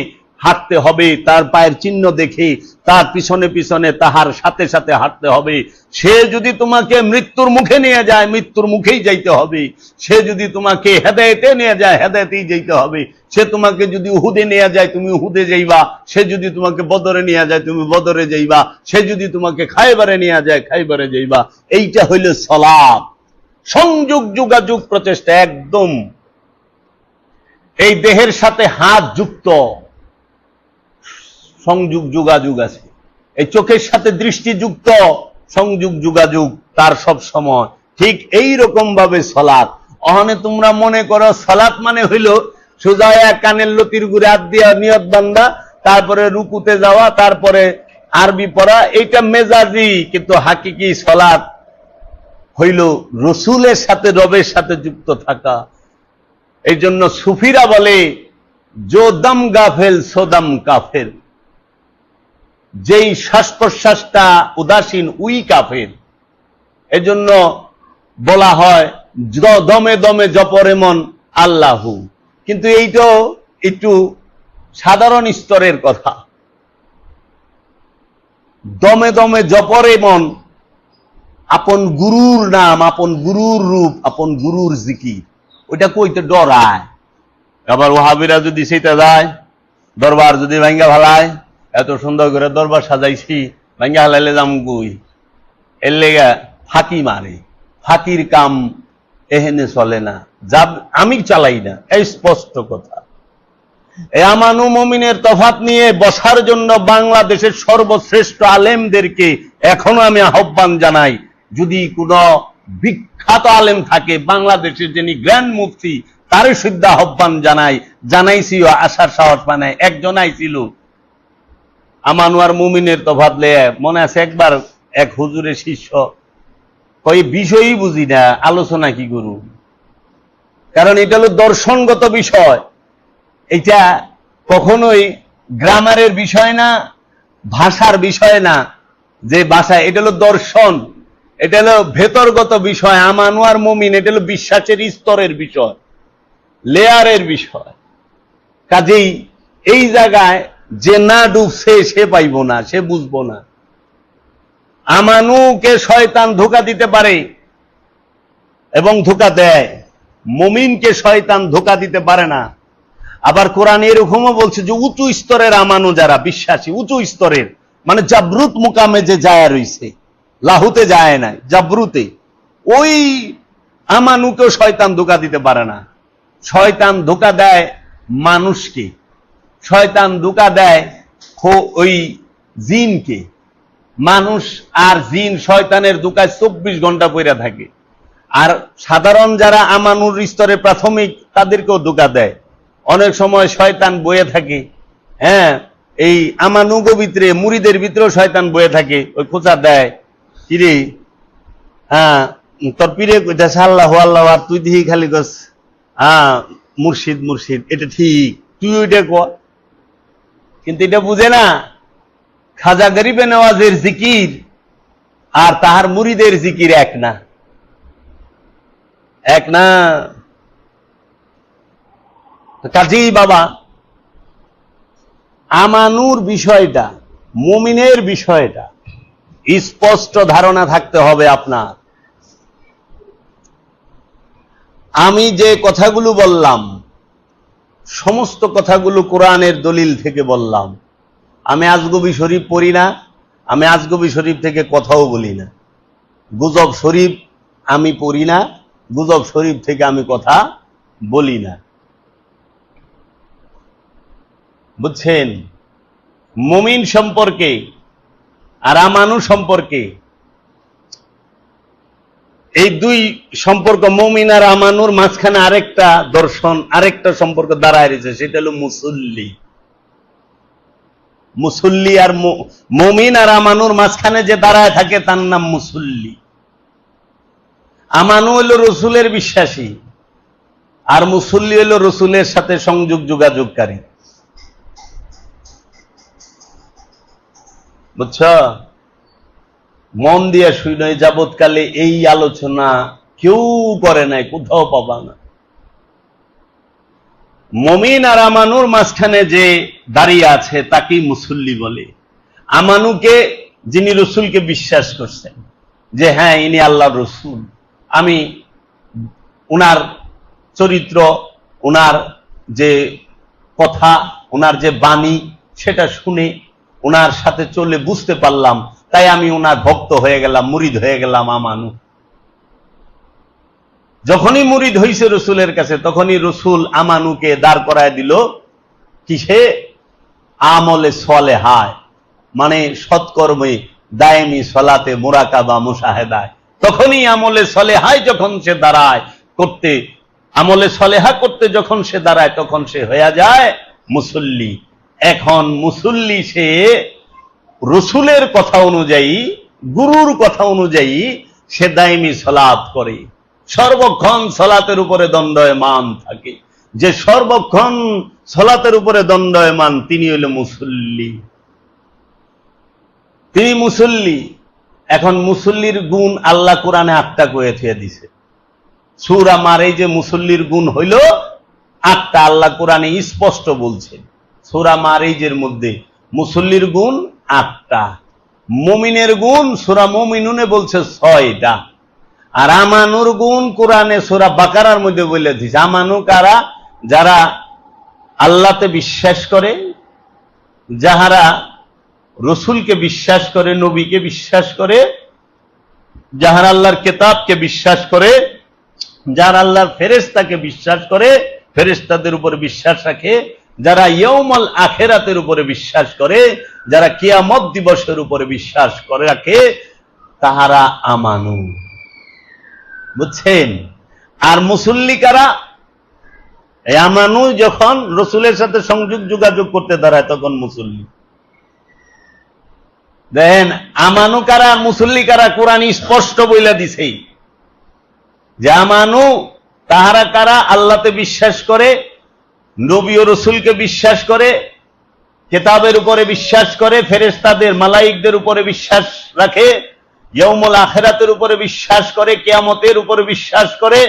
হাঁটতে হবে। তার পায়ের চিহ্ন দেখে তার পিছনে পিছনে তাহার সাথে সাথে হাঁটতে হবে। সে যদি তোমাকে মৃত্যুর মুখে নিয়ে যায়, মৃত্যুর মুখেই যাইতে হবে। সে যদি তোমাকে হেদায়েতে নিয়ে যায়, হেদায়েতেই যাইতে হবে। সে তোমাকে যদি উহুদে নিয়ে যায়, তুমি উহুদে যাইবা। সে যদি তোমাকে বদরে নিয়ে যায়, তুমি বদরে যাইবা। সে যদি তোমাকে খায়বারে নিয়ে যায়, খায়বারে যাইবা। এইটা হইল সালাত, সংযোগ যোগাযোগ প্রচেষ্টা। একদম এই দেহের সাথে হাত যুক্ত সংযোগ যোগাযোগ আছে। এই চোখের সাথে দৃষ্টি যুক্ত সংযোগ যোগাযোগ তার সব সময়। ঠিক এই রকম ভাবে সালাত। অহনে তোমরা মনে করো সালাত মানে হইল সোজা এক কানের লতির গুড়ে হাত দিয়া নিয়ত বান্দা, তারপরে রুকুতে যাওয়া, তারপরে আরবি পড়া। এইটা মেজাজি, কিন্তু হাকিকি সালাত হইল রসুলের সাথে, রবের সাথে যুক্ত থাকা। এই জন্য সুফিরা বলে জো দম গাফেল সোদম কাফের, যেই শ্বাস প্রশ্বাসটা উদাসীন উই কাফের। এজন্য বলা হয় দমে দমে জপরে মন আল্লাহু। কিন্তু এইটাও একটু সাধারণ স্তরের কথা। দমে দমে জপরে মন আপন গুরুর নাম, আপন গুরুর রূপ, আপন গুরুর জিকির। ওইটা কইতে ডরায়। আবার ওহাবিরা যদি সেটা যায়, দরবার যদি ভাঙ্গা ভালায়, এত সুন্দর করে দরবার সাজাইছি, ভাঙ্গা হালাইলে যাম কই? এর লেগা ফাঁকি মারে। ফাঁকির কাম এহেনে চলে না, যা আমি চালাই না, এই স্পষ্ট কথা। এই আমানু মুমিনের তফাৎ নিয়ে বসার জন্য বাংলাদেশের সর্বশ্রেষ্ঠ আলেমদেরকে এখনো আমি আহ্বান জানাই। যদি কোন বিখ্যাত আলেম থাকে বাংলাদেশের, যিনি গ্র্যান্ড মুফতি, তারই শুদ্ধ আহ্বান জানাইছি। আসার সাহস পায়। একজন আইছিল আমানুয়ার মুমিনের তফাৎ লয়ে, মনে আছে একবার এক হুজুরের শিষ্য কই বিষয়ই বুঝি না, আলোচনা কি করু? কারণ এটা হলো দর্শনগত বিষয়। এটা কখনোই গ্রামারের বিষয় না, ভাষার বিষয় না, যে ভাষা, এটা হলো দর্শন, এটা হলো ভেতরগত বিষয়। আমানুয়ার মুমিন এটা হলো বিশ্বাসের স্তরের বিষয়, লেয়ারের বিষয়। কাজেই এই জায়গায় যে না ডুবছে সে পাইব না, সে বুঝবো না। আমানুকে শয়তান ধোঁকা দিতে পারে এবং ধোঁকা দেয়, মুমিনকে শয়তান ধোঁকা দিতে পারে না। আবার কোরআন এরকমও বলছে যে উঁচু স্তরের আমানু যারা বিশ্বাসী, উঁচু স্তরের মানে জাবরুত মুকামে যে যায় রইছে, লাহুতে যায় নাই, জাবরুতে, ওই আমানুকেও শয়তান ধোঁকা দিতে পারে না। শয়তান ধোঁকা দেয় মানুষকে, শয়তান ধোঁকা দেয় ওই জিনকে। মানুষ আর জিন শয়তানের ধোঁকায় 24 ঘন্টা পইরা থাকে। আর সাধারণ যারা আমানুর স্তরে প্রাথমিক, তাদেরকেও ধোঁকা দেয়। অনেক সময় শয়তান বয়ে থাকে। হ্যাঁ, এই আমানুগ ভিতরে, মুরিদের ভিতরেও শয়তান বয়ে থাকে, ওই খোঁচা দেয়, কিরে হ্যাঁ তোর পীরে কইতাছে আল্লাহ আল্লাহ, আর তুই দিহি খালি কস মুর্শিদ মুর্শিদ, এটা ঠিক, তুই ওইটা ক। কিন্তু এটা বুঝে না খাজা গরিবে নওয়াজের জিকির আর তাহার মুরিদের জিকির এক না, এক না। কাজেই বাবা, আমানুর বিষয়টা, মুমিনের বিষয়টা স্পষ্ট ধারণা থাকতে হবে আপনার। আমি যে কথাগুলো বললাম সমস্ত কথাগুলো কোরআনের দলিল থেকে বললাম। আমি আজগবি শরীফ পড়ি না, আমি আজগবি শরীফ থেকে কথাও বলি না। গুজব শরীফ আমি পড়ি না, গুজব শরীফ থেকে আমি কথা বলি না। বুঝছেন? মুমিন সম্পর্কে আর আমানু সম্পর্কে, এই দুই সম্পর্ক, মুমিন আর আমানুর মাঝখানে আরেকটা দর্শন, আরেকটা সম্পর্ক দাঁড়ায় রয়েছে, সেটা হলো মুসল্লি। মুসল্লি আর মুমিন আর আমানুর মাঝখানে যে দাঁড়ায় থাকে তার নাম মুসল্লি। আমানু হলো রসুলের বিশ্বাসী, আর মুসল্লি হলো রসুলের সাথে সংযোগ যোগাযোগকারী। বুঝছ? মন দিয়ে শুনে যাবৎকালে এই আলোচনা কেউ করে নাই, কোথাও পাবা না। মুমিন আর আমানুর মাঝখানে যে দাঁড়িয়ে আছে তাকেই মুসল্লি বলে। আমানুকে, যিনি রসুলকে বিশ্বাস করছেন যে হ্যাঁ ইনি আল্লাহর রসুল, আমি উনার চরিত্র, উনার যে কথা, উনার যে বাণী, সেটা শুনে উনার সাথে চলে বুঝতে পারলাম, তাই আমি উনার ভক্ত হয়ে গেলাম, মুরিদ হয়ে গেলাম আমানু। যখনই মুরিদ হইছে রসুলের কাছে, তখনই রসুল আমানুকে দাঁড় করায় দিল কিসে? আমলে সলেহায়, মানে সৎকর্মে, দায়েমি সলাতে, মুরাকাবা, মুশাহেদায়। তখনই আমলে সলেহায় যখন সে দাঁড়ায় করতে, আমলে সলেহা করতে যখন সে দাঁড়ায়, তখন সে হয়ে যায় মুসল্লি। এখন মুসল্লি সে রসুলের কথা অনুযায়ী, গুরুর কথা অনুযায়ী সে দায়েমি সলাত করে, সর্বক্ষণ সলাতের উপরে দণ্ডায়মান থাকে। যে সর্বক্ষণ সলাতের উপরে দণ্ডায়মান, তিনি হলো মুসল্লি, তিনি মুসল্লি। এখন মুসল্লির গুণ আল্লাহ কোরআনে 8টা কয়ে থুয়ে দিছে। সূরা মারে যে মুসল্লির গুণ হইল 8টা, আল্লাহ কোরআনে স্পষ্ট বলছে। সূরা মারিজের মধ্যে মুসল্লির গুণ 8টা, মুমিনের গুণ সূরা মুমিনুনে বলছে 6টা, আর আমানুর গুণ কোরআনে সূরা বাকারার মধ্যে বলে দিয়েছে। আমানু কারা? যারা আল্লাহতে বিশ্বাস করে, যাহারা রসুলকে বিশ্বাস করে, নবীকে বিশ্বাস করে, যাহারা আল্লাহর কিতাবকে বিশ্বাস করে, যারা আল্লাহর ফেরেশতাকে বিশ্বাস করে, ফেরেশতাদের উপরে বিশ্বাস রাখে, যারা ইয়াউমুল আখিরাতের উপরে বিশ্বাস করে, যারা কিয়ামত দিবসের উপরে বিশ্বাস করে রাখে, তাহারা আমানু। বুঝছেন? আর মুসল্লি কারা? এই আমানু যখন রসুলের সাথে সংযোগ যোগাযোগ করতে দাঁড়ায়, তখন মুসল্লি। দেখেন আমানু কারা, মুসল্লি কারা, কোরআন স্পষ্ট বইলা দিছে যে আমানু তাহারা কারা? আল্লাহতে বিশ্বাস করে, নবী ও রসুলকে বিশ্বাস করে, কিতাবের উপরে বিশ্বাস করে, ফেরেশতাদের, মালাইকদের উপরে বিশ্বাস রাখে, ইয়াউমুল আখিরাতের উপরে বিশ্বাস করে, কিয়ামতের উপরে বিশ্বাস করে,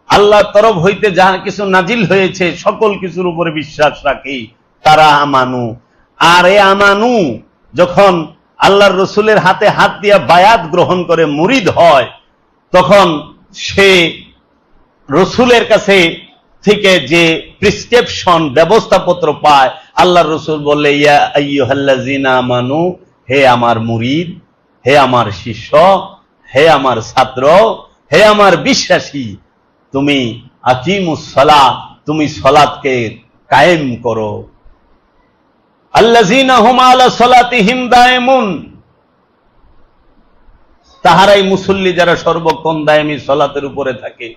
আল্লাহর তরফ হইতে যাহা কিছু নাজিল হয়েছে সকল কিছুর উপরে বিশ্বাস রাখে, তারা আমানু। আর এই আমানু যখন আল্লাহর রসুলের হাতে হাত দিয়া বায়াত গ্রহণ করে মুরিদ হয়, তখন সে রসুলের কাছে থেকে যে প্রেসক্রিপশন, ব্যবস্থাপত্র পায়, আল্লাহর রসুল বলে ইয়া আইয়ুহাল্লাযিনা আমানু, হে আমার মুরিদ, হে আমার শিষ্য, হে আমার ছাত্র, হে আমার বিশ্বাসী, তুমি আকিমুস সালাহ, তুমি সালাতকে কায়েম করো। আল্লাযিনা হুম আলা সালাতিহিম দায়েমুন, তাহারাই মুসল্লি, যারা সর্বক্ষণ দায়েমি সালাতের উপরে থাকে।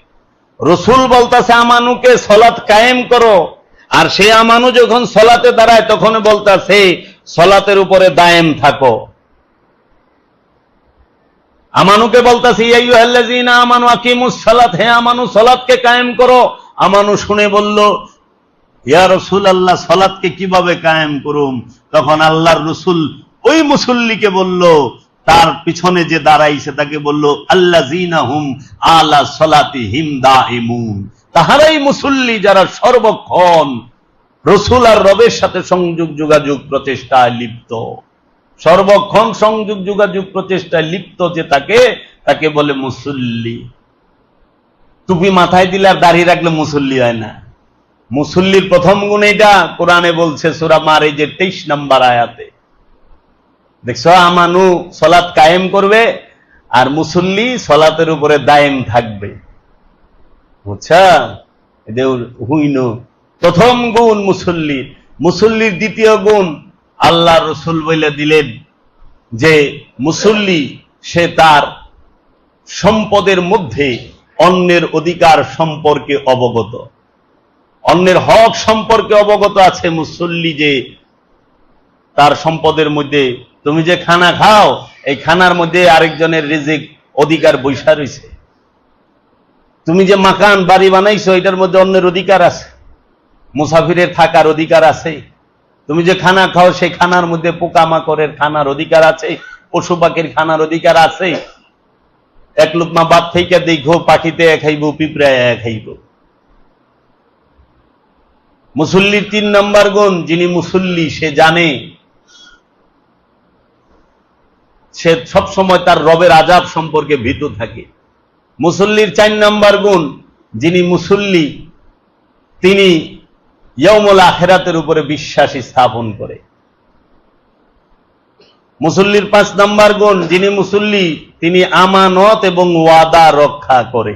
রসুল বলতাছে আমানুকে সালাত কায়েম করো, আর সে আমানু যখন সালাতে দাঁড়ায় তখন বলতাছে সালাতের উপরে দায়েম থাকো। আমানুকে বলতাছি ইয়া আইয়ুহাল্লাযীনা আমানু আকিমুস সালাত, হে আমানু সালাতকে কায়েম করো। আমানু শুনে বলল, ইয়া রাসূলুল্লাহ সালাতকে কিভাবে কায়েম করুম? তখন আল্লাহর রাসূল ওই মুসল্লিকে বলল, তার পিছনে যে দাঁড়াইছে তাকে বলল, আল্লাযীনা হুম আলা সালাতিহিম দাইমুন, তাহারাই মুসল্লি যারা সর্বক্ষণ রাসূল আর রবের সাথে সংযোগ যোগাযোগ প্রচেষ্টায় লিপ্ত। সর্বক্ষণ সংযোগ যোগাযোগ প্রচেষ্টায় লিপ্ত যে তাকে বলে মুসল্লি। টুপি মাথায় দিলে আর দাড়ি রাখলে মুসল্লি হয় না। মুসল্লির প্রথম গুণ এটা কোরআনে বলছে সূরা মারিজের 23 নম্বর আয়াতে। দেখছো, আমানু সালাত কায়েম করবে আর মুসল্লি সালাতের উপরে দায়েম থাকবে। বুঝছা, এদের হুইন প্রথম গুণ মুসল্লির। মুসল্লির দ্বিতীয় গুণ আল্লাহ রাসূল বলে দিলেন যে মুসল্লি সে তার সম্পদের মধ্যে অন্যের অধিকার সম্পর্কে অবগত, অন্যের হক সম্পর্কে অবগত আছে। মুসল্লি যে তার সম্পদের মধ্যে, তুমি যে খানা খাও এই খানার মধ্যে আরেকজনের রিজিক অধিকার বৈশা রয়েছে। তুমি যে মাকান বাড়ি বানাইছো এটার মধ্যে অন্যের অধিকার আছে, মুসাফিরের থাকার অধিকার আছে। তুমি যে খানা খাও সেই খানার মধ্যে পোকামাকড়ের খানার অধিকার আছে, পশু পাখির খানার অধিকার আছে। এক লুকমা ভাত থেকে দেখো পাখিতে খাইব, পিঁপড়ায় খাইব। মুসল্লির 3 নম্বর গুণ, যিনি মুসল্লি সে জানে, সে সবসময় তার রবের আযাব সম্পর্কে ভীত থাকে। মুসল্লির 4 নম্বর গুণ, যিনি মুসল্লি তিনি ইয়াউমুল আখিরাতের উপরে বিশ্বাস স্থাপন করে। মুসল্লির 5 নম্বর গুণ, যিনি মুসল্লি তিনি আমানত এবং ওয়াদা রক্ষা করে।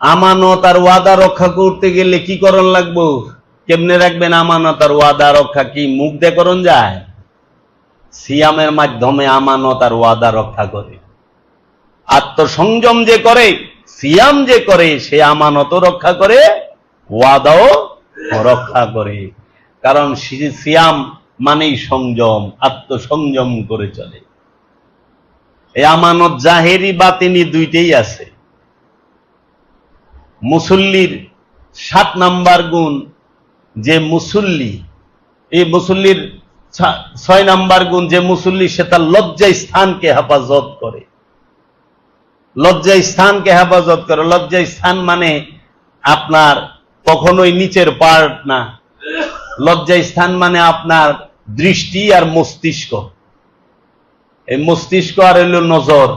আমানত আর ওয়াদা রক্ষা করতে গেলে কি করণ লাগবো? কেমনে রাখবেন আমানত আর ওয়াদা রক্ষা? কি মুখ দিয়ে করণ যায়? সিয়ামের মাধ্যমে আমানত আর ওয়াদা রক্ষা করে। আত্মসংযম যে করে, সিয়াম যে করে, সে আমানতও রক্ষা করে, ওয়াদাও রক্ষা করে। কারণ সিয়াম মানেই সংযম, আত্মসংযম করে চলে। এই আমানত জাহেরি বাতিনি দুইটাই আছে। মুসল্লির 7 নম্বর গুণ, যে মুসল্লি, এই মুসল্লির 6 নম্বর গুণ, যে মুসল্লি সে তার লজ্জা স্থানকে হেফাজত করে। লজ্জা স্থানকে হেফাজত করে। লজ্জা স্থান মানে আপনার কখনোই নিচের পার্ট না। লজ্জা স্থান মানে আপনার দৃষ্টি আর মস্তিষ্ক। এই মস্তিষ্ক আর হইল নজর,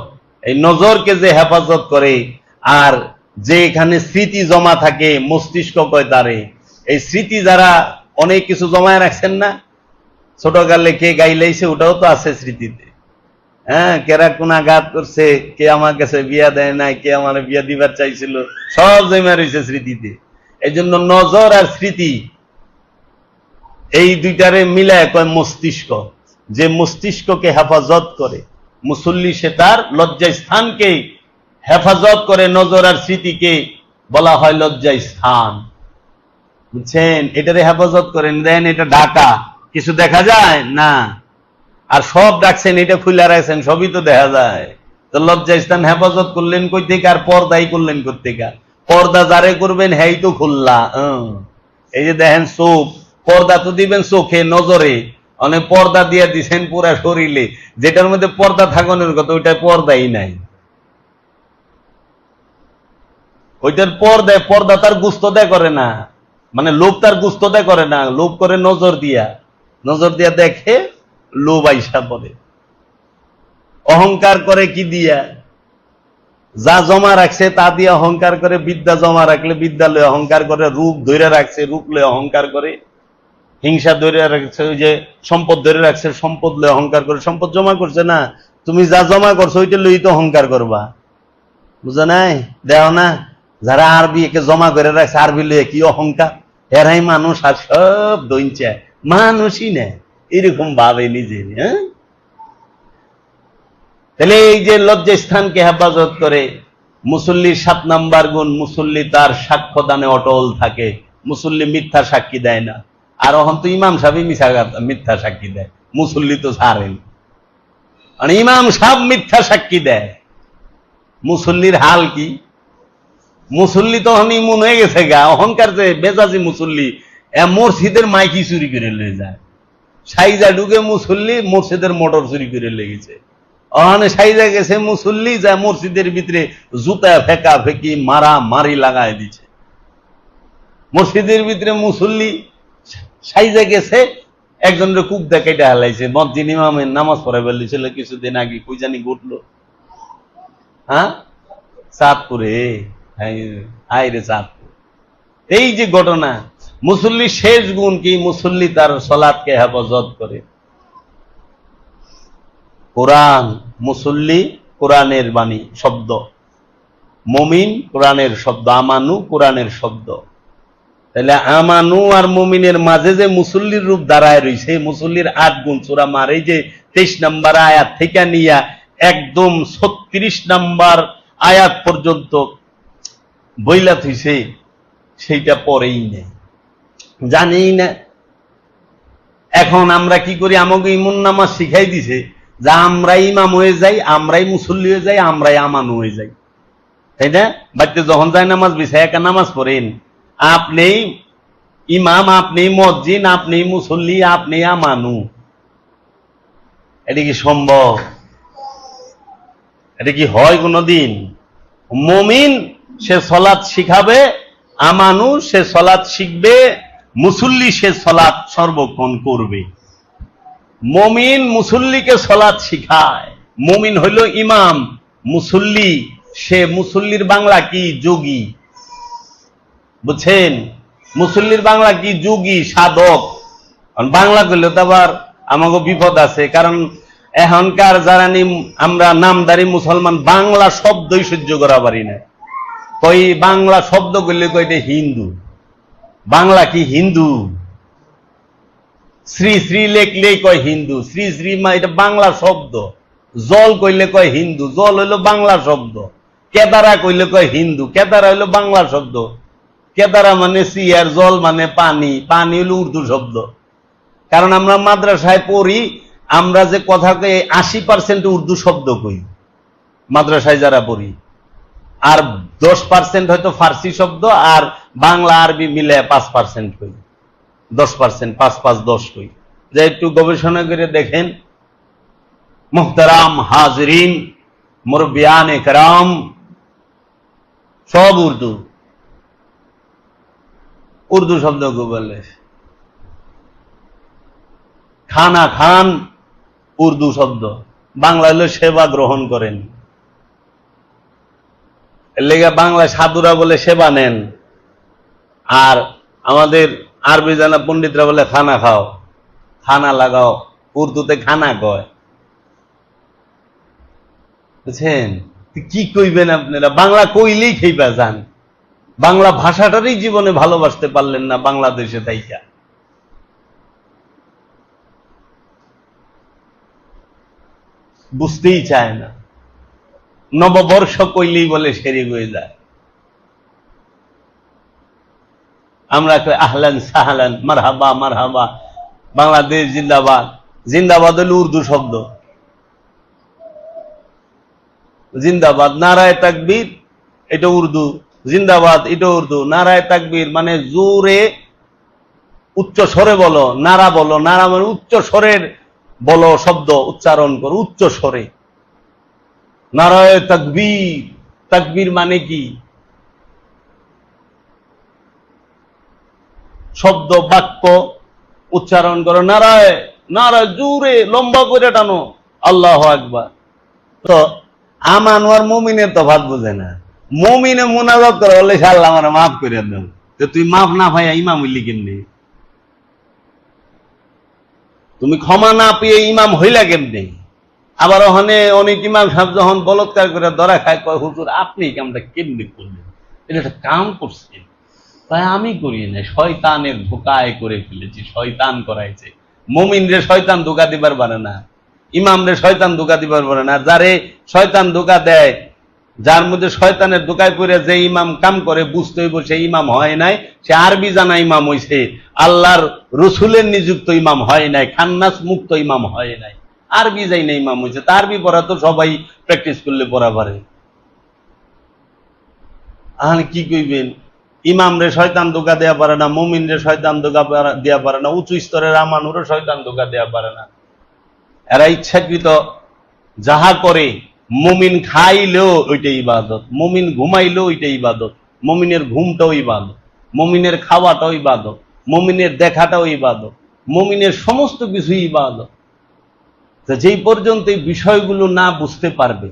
এই নজরকে যে হেফাজত করে। আর যে এখানে স্মৃতি জমা থাকে, মস্তিষ্ক কয় তারে। এই স্মৃতি যারা অনেক কিছু জমায় রাখছেন না, ছোটকালে কে গাইলাইছে ওটাও তো আছে স্মৃতিতে। হ্যাঁ, কেরা কোন আঘাত করছে, কে আমার কাছে বিয়া দেয় নাই, কে আমার বিয়া দিবার চাইছিল, সব জমা রয়েছে স্মৃতিতে। এই জন্য নজর আর স্মৃতি এই দুইটারে মিলায় কয় মস্তিষ্ক। যে মস্তিষ্ককে হেফাজত করে মুসল্লি, সে তার লজ্জা স্থানকে হেফাজত করে। নজর আর স্মৃতিকে বলা হয় লজ্জা স্থান। বুঝছেন? এটারে হেফাজত করেন, দেন এটা ঢাকা, কিছু দেখা যায় না। আর সব ডাকছেন, এটা খুলে রাখছেন, সবই তো দেখা যায়। তো লজ্জা স্থান হেফাজত করলেন কই থেকে, আর পর্দাই করলেন কই থেকে? পর্দা যারে করবেন হ্যাঁ তো খুললা। এই যে দেখেন চোখ, পর্দা তো দিবেন চোখে, নজরে, অনেক পর্দা দিয়ে দিচ্ছেন পুরা শরীরে। যেটার মধ্যে পর্দা থাকানোর কথা ওইটা পর্দাই নাই। ওইটার পর্দা তার গুস্ত দেয় করে না, মানে লোভ তার গুস্ত দেয় করে না, লোভ করে নজর দিয়া। নজর দিয়া দেখে, লোভ আইসা পড়ে। অহংকার করে কি দিয়া? যা জমা রাখছে তা দিয়ে অহংকার করে। বিদ্যা জমা রাখলে বিদ্যা লয়ে অহংকার করে, রূপ ধরে রাখছে রূপ লয়ে অহংকার করে, হিংসা ধরে রাখছে, ওই যে সম্পদ ধরে রাখছে সম্পদ লয়ে অহংকার করে। সম্পদ জমা করছে না, তুমি যা জমা করছো ওইটা লই তো অহংকার করবা। বুঝো নাই? দেও না, যারা আরবি একে জমা করে রাখছে, আরবি লয়ে কি অহংকার, এরাই মানুষ আর সব দইঞ্চা মানুষই না, এরকম ভাবে নিজে। হ্যাঁ, তাহলে এই যে লজ্জা স্থানকে হেফাজত করে। মুসল্লির 7 নম্বর গুণ, মুসল্লি তার সাক্ষ্য দানে অটল থাকে। মুসল্লি মিথ্যা সাক্ষী দেয় না। আর এখন তো ইমাম সাহেব মিথ্যা সাক্ষী দেয়, মুসল্লি তো ছাড়েন। আর ইমাম সাহেব মিথ্যা সাক্ষী দেয়, মুসল্লির হাল কি? মুসল্লি তখন ইমুন হয়ে গেছে গা, অহংকার যে বেজাজি মুসল্লি মসজিদের মাইকি চুরি করে লয়ে যায়, সাইজা ঢুকে মুসল্লি মসজিদের মোটর চুরি করে লেগেছে। ওখানে সাইজা গেছে মুসল্লি, যা মসজিদের ভিতরে জুতা ফেকা ফেকি মারা মারি লাগাই দিচ্ছে। মসজিদের ভিতরে মুসল্লি সাইজা গেছে, একজনের কুক দেখাইটা হালাইছে, মসজিদ ইমামের নামাজ পড়াই বলছিল কিছুদিন আগে, কই জানি ঘটলো, হ্যাঁ চাঁদপুরে, হাইরে চাঁদপুর। এই যে ঘটনা, মুসল্লি শেষ গুণ কি? মুসল্লি তার সালাতকে হেফাজত করে। কোরআন, মুসল্লি কোরআনের বাণী শব্দ, মুমিন কোরআনের শব্দ, আমানু কোরআনের শব্দ। তাহলে আমানু আর মুমিনের মাঝে যে মুসল্লির রূপ দাঁড়ায় রয়েছে, মুসল্লির 8 গুণ সূরা মার এই যে 23 নম্বর আয়াত থেকে নিয়া একদম 36 নম্বর আয়াত পর্যন্ত বইলা থইছে, সেইটা পরেই নেই, জানি না। এখন আমরা কি করি? আমাকে ইমুন নামাজ শিখাই দিছে যে আমরাই ইমাম হয়ে যাই, আমরাই মুসল্লি হয়ে যাই, আমরাই আমানু হয়ে যাই, তাই না? বাড়িতে যখন যায় নামাজ বিছায় একা নামাজ পড়েন, আপনি ইমাম, আপনি মসজিদ, আপনি মুসল্লি, আপনি আমানু। এটা কি সম্ভব? এটা কি হয় কোনদিন? মুমিন সে সালাত শিখাবে, আমানু সে সালাত শিখবে, মুসল্লি সে সালাত সর্বক্ষণ করবে। মুমিন মুসল্লিকে সালাত শিখায়, মুমিন হইল ইমাম, মুসল্লি সে, মুসল্লির বাংলা কি? যোগী, বুঝছেন? মুসল্লির বাংলা কি? যোগী, সাধক। বাংলা করলে তো আবার আমাকে বিপদ আছে, কারণ এখনকার যারা আমরা নামদারি মুসলমান বাংলা শব্দই সহ্য করা পারি না। কই বাংলা শব্দ করলে কইতে হিন্দু, বাংলা কি হিন্দু? শ্রী শ্রী লেখলেই কয় হিন্দু, শ্রী শ্রী মা এটা বাংলা শব্দ। জল কইলে কয় হিন্দু, জল হইলো বাংলা শব্দ। কেদারা কইলে কয় হিন্দু, কেদারা হইলো বাংলা শব্দ। কেদারা মানে সিয়ার, জল মানে পানি, পানি হইলো উর্দু শব্দ। কারণ আমরা মাদ্রাসায় পড়ি, আমরা যে কথা কই 80% উর্দু শব্দ কই মাদ্রাসায় যারা পড়ি, আর 10% হয়তো ফার্সি শব্দ, আর বাংলা আরবি মিলে 5% কই, 10%, 5 5 10 কই। যে একটু গবেষণা করে দেখেন, মুহতারাম হাজরিন, মুরব্বিয়ানে কেরাম, সব উর্দু, উর্দু শব্দ বলে। খানা খান উর্দু শব্দ, বাংলা হলো সেবা গ্রহণ করেন। এর লেগে বাংলায় সাধুরা বলে সেবা নেন, আর আমাদের আরবি জানা পণ্ডিতরা বলে খানা খাও, খানা লাগাও, উর্দুতে খানা কয়। বুঝছেন? কি কইবেন আপনারা? বাংলা কইলেই খেইবা যান, বাংলা ভাষাটারই জীবনে ভালোবাসতে পারলেন না বাংলাদেশে থাইকা। বুঝতেই চায় না, নববর্ষ কইলেই বলে সেরে হয়ে যায়। আমরা কই আহলান সাহলান, মারহাবা মারহাবা, বাংলাদেশ জিন্দাবাদ। জিন্দাবাদ হলো উর্দু শব্দ, জিন্দাবাদ। নারায়ে তাকবীর এটা উর্দু, জিন্দাবাদ এটা উর্দু। নারায়ে তাকবীর মানে জোরে উচ্চ স্বরে বলো, নারা বলো, নারা মানে উচ্চ স্বরের বলো, শব্দ উচ্চারণ করো উচ্চ স্বরে। নারায়ে তাকবীর, তাকবীর মানে কি? শব্দ বাক্য উচ্চারণ করো, নারায়ে, নারায়ে জোরে লম্বা করে টানো, আল্লাহু আকবার। তো আমানু আর মুমিনের তফাৎ বুঝে না। মুমিনে মুনাজাত করে বলে আল্লাহ আমারে মাফ করে দেন, তো তুই মাফ না পাইয়া ইমাম হইলি কেমনে? তুমি ক্ষমা না পেয়ে ইমাম হইলা কেমনে? আবার ওখানে অনেক ইমাম সাহেব যখন বলৎকার করে ধরা খায়, কয় হুজুর আপনি কামটা কেমনে করলেন? এটা একটা কাম করছেন, তাই আমি করি না, শয়তানের ধোকায় করে ফেলেছি, শয়তান করাইছে। মুমিন রে শয়তান ধোকা দিবার পারে না, ইমাম রে শয়তান ধোকা দিবার পারে না। যারে শয়তান ধোকা দেয়, যার মধ্যে শয়তানের ধোকায় পড়ে যে ইমাম কাম করে, বুঝতে হইব সে ইমাম হয় নাই, সে আরবি জানা ইমাম হইছে, আল্লাহর রসুলের নিযুক্ত ইমাম হয় নাই, খান্নাস মুক্ত ইমাম হয় নাই। আরবি যাই না ইমাম হয়েছে, তা আরবি পড়া তো সবাই প্র্যাকটিস করলে পড়া পারে। কি কইবেন, ইমাম রে শয়তান ধোঁকা দেয়া পারে না, মুমিন রে শয়তান ধোঁকা দেয়া পারে না, উঁচু স্তরের আমানুরও শয়তান ধোঁকা দেয়া পারে না। এরা ইচ্ছাকৃত যাহা করে, মুমিন খাইলেও ওইটাই ইবাদত, মুমিন ঘুমাইলেও ওইটাই ইবাদত, মুমিনের ঘুমটাও ইবাদত, মুমিনের খাওয়াটাও ইবাদত, মুমিনের দেখাটাও ইবাদত, মুমিনের সমস্ত কিছুই ইবাদত। যেই পর্যন্ত এই বিষয়গুলো না বুঝতে পারবে,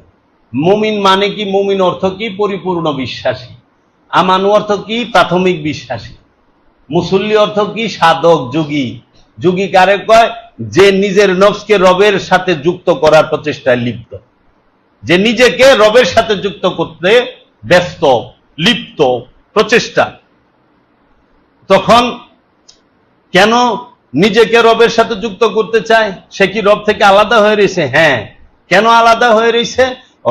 মুমিন মানে কি, মুমিন অর্থ কি, পরিপূর্ণ বিশ্বাসী, আমানু অর্থ কি, প্রাথমিক বিশ্বাসী, মুসল্লি অর্থ কি, সাধক, যোগী। যোগী কারে কয়, যে নিজের নফসকে রবের সাথে যুক্ত করার প্রচেষ্টায় লিপ্ত, যে নিজেকে রবের সাথে যুক্ত করতে ব্যস্ত, লিপ্ত, প্রচেষ্টা। তখন কেন নিজেকে রবের সাথে যুক্ত করতে চায়? সে কি রব থেকে আলাদা হয়ে রয়েছে? হ্যাঁ। কেন আলাদা হয়ে রয়েছে?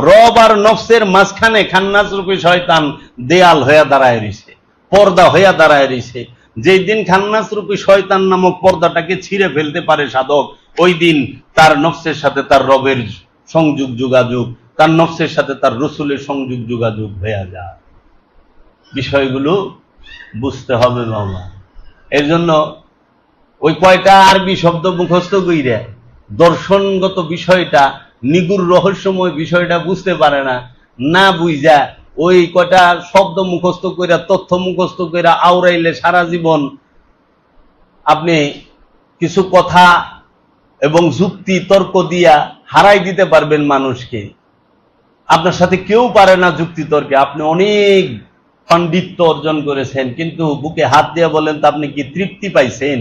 রব আর নফসের মাঝখানে খান্নাস রূপী শয়তান দেয়াল হইয়া দাঁড়ায় রয়েছে, পর্দা হইয়া দাঁড়ায় রয়েছে। যেই দিন খান্নাস রূপী শয়তান নামক পর্দাটাকে ছিঁড়ে ফেলতে পারে সাধক, ওই দিন তার নফসের সাথে তার রবের সংযোগ যোগাযোগ, তার নফসের সাথে তার রসুলের সংযোগ যোগাযোগ হয়ে যায়। বিষয়গুলো বুঝতে হবে বাবা। এর জন্য ওই কয়টা আরবি শব্দ মুখস্থ কইরা দর্শনগত বিষয়টা, নিগুড় রহস্যময় বিষয়টা বুঝতে পারে না, না বুঝা ওই কয়টা শব্দ মুখস্থ কইরা, তথ্য মুখস্থ কইরা আওড়াইলে সারা জীবন আপনি কিছু কথা এবং যুক্তি তর্ক দিয়া হারাই দিতে পারবেন মানুষকে। আপনার সাথে কেউ পারে না যুক্তি তর্কে। আপনি অনেক পাণ্ডিত্য অর্জন করেছেন, কিন্তু বুকে হাত দিয়ে বলেন তো, আপনি কি তৃপ্তি পাইছেন,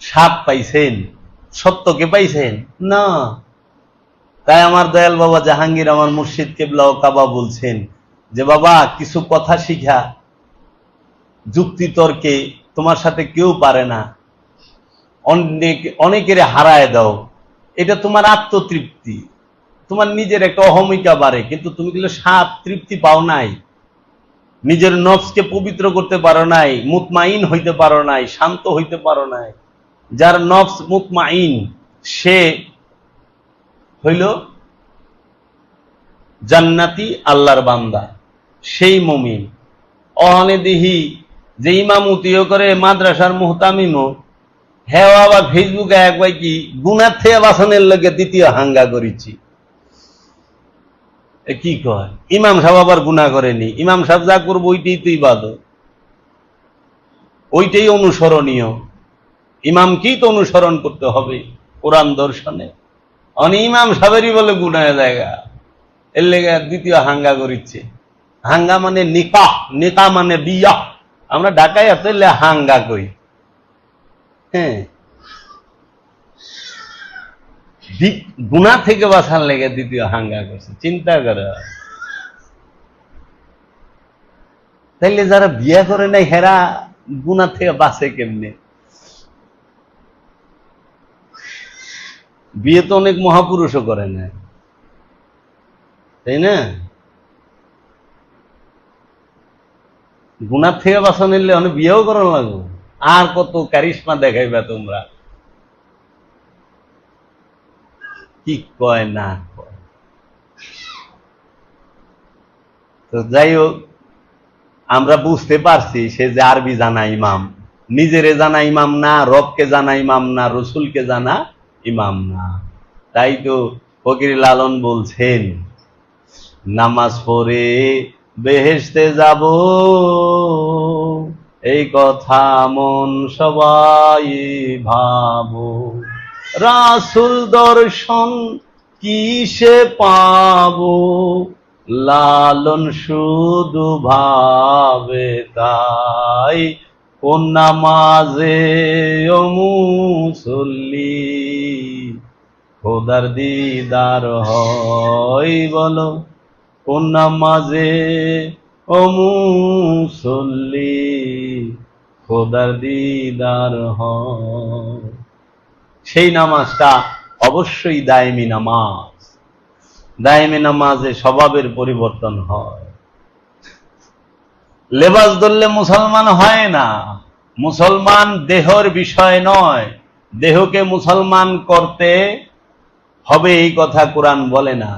স্বাদ পাইছেন, সত্যকে পাইছেন? না। তাই আমার দয়াল বাবা জাহাঙ্গীর, আমার মুর্শিদ কেবলা ও কাবা বলছেন যে, বাবা কিছু কথা শিখা যুক্তি তর্কে তোমার সাথে কেউ পারে না, অনেকের হারায় দাও। এটা তোমার আত্মতৃপ্তি, তোমার নিজের একটা অহমিকা বাড়ে, কিন্তু তুমি কিন্তু স্বাদ তৃপ্তি পাও নাই, নিজের নফসকে পবিত্র করতে পারো নাই, মুতমাইন হইতে পারো নাই, শান্ত হইতে পারো নাই। যার নফস মুতমাইন, সে হইল জান্নাতি, আল্লাহর বান্দা, সেই মুমিন। অহনে দিহি যে ইমামতিও করে মাদ্রাসার মুহতামিমও, হ্যাঁ আবার ফেসবুকে একবার কি গুনার থেকে বাসনের লোকে দ্বিতীয় হাঙ্গা করেছি। কি কয় ইমাম সাহেব আবার গুনাহ করেনি? ইমাম সাহেব যা করবো ওইটাই তো ইবাদত, ওইটাই অনুসরণীয়। ইমামকেই তো অনুসরণ করতে হবে কোরআন দর্শনে। ইমাম সাহেবেরই বলে গুনাহের জায়গা, এর লেগে দ্বিতীয় হাঙ্গা করিচ্ছে। হাঙ্গা মানে নিকাহ, নিকাহ মানে বিয়া। আমরা ঢাকায় আসলে হাঙ্গা করি। হ্যাঁ, গুনাহ থেকে বাঁচার লেগে দ্বিতীয় হাঙ্গা করছে। চিন্তা করে, তাইলে যারা বিয়া করে নাই হেরা গুনাহ থেকে বাঁচে কেমনে? বিয়ে তো অনেক মহাপুরুষও করে না, তাই না? গুনাহ থেকে বাঁচা নিলে অনেক বিয়েও করা লাগবে। আর কত কারিশমা দেখাইবা তোমরা, কি কয় না কয়। তো যাই হোক, আমরা বুঝতে পারছি সে যে আরবি জানা ইমাম, নিজেরে জানা ইমাম না, রবকে জানা ইমাম না, রসুলকে জানা ইমাম না। তাই তো ফকির লালন বলছেন, নামাজ পড়ে বেহেশতে যাব, এই কথা মন সবাই ভাবো, রাসূল দর্শন কিসে পাবো, লালন শুধু ভাবে তাই, কোন নামাজে ও মুসল্লি খোদার দিদার হয়, বলো কোন নামাজে ও মুসল্লি খোদার দিদার হয়। সেই নামাজটা অবশ্যই দায়েমি নামাজ। দায়েমি নামাজে স্বভাবের পরিবর্তন হয়। লেবাস ধরলে মুসলমান হয় না। মুসলমান দেহর বিষয় নয়, দেহকে মুসলমান করতে হবে এই কথা কোরআন বলে না।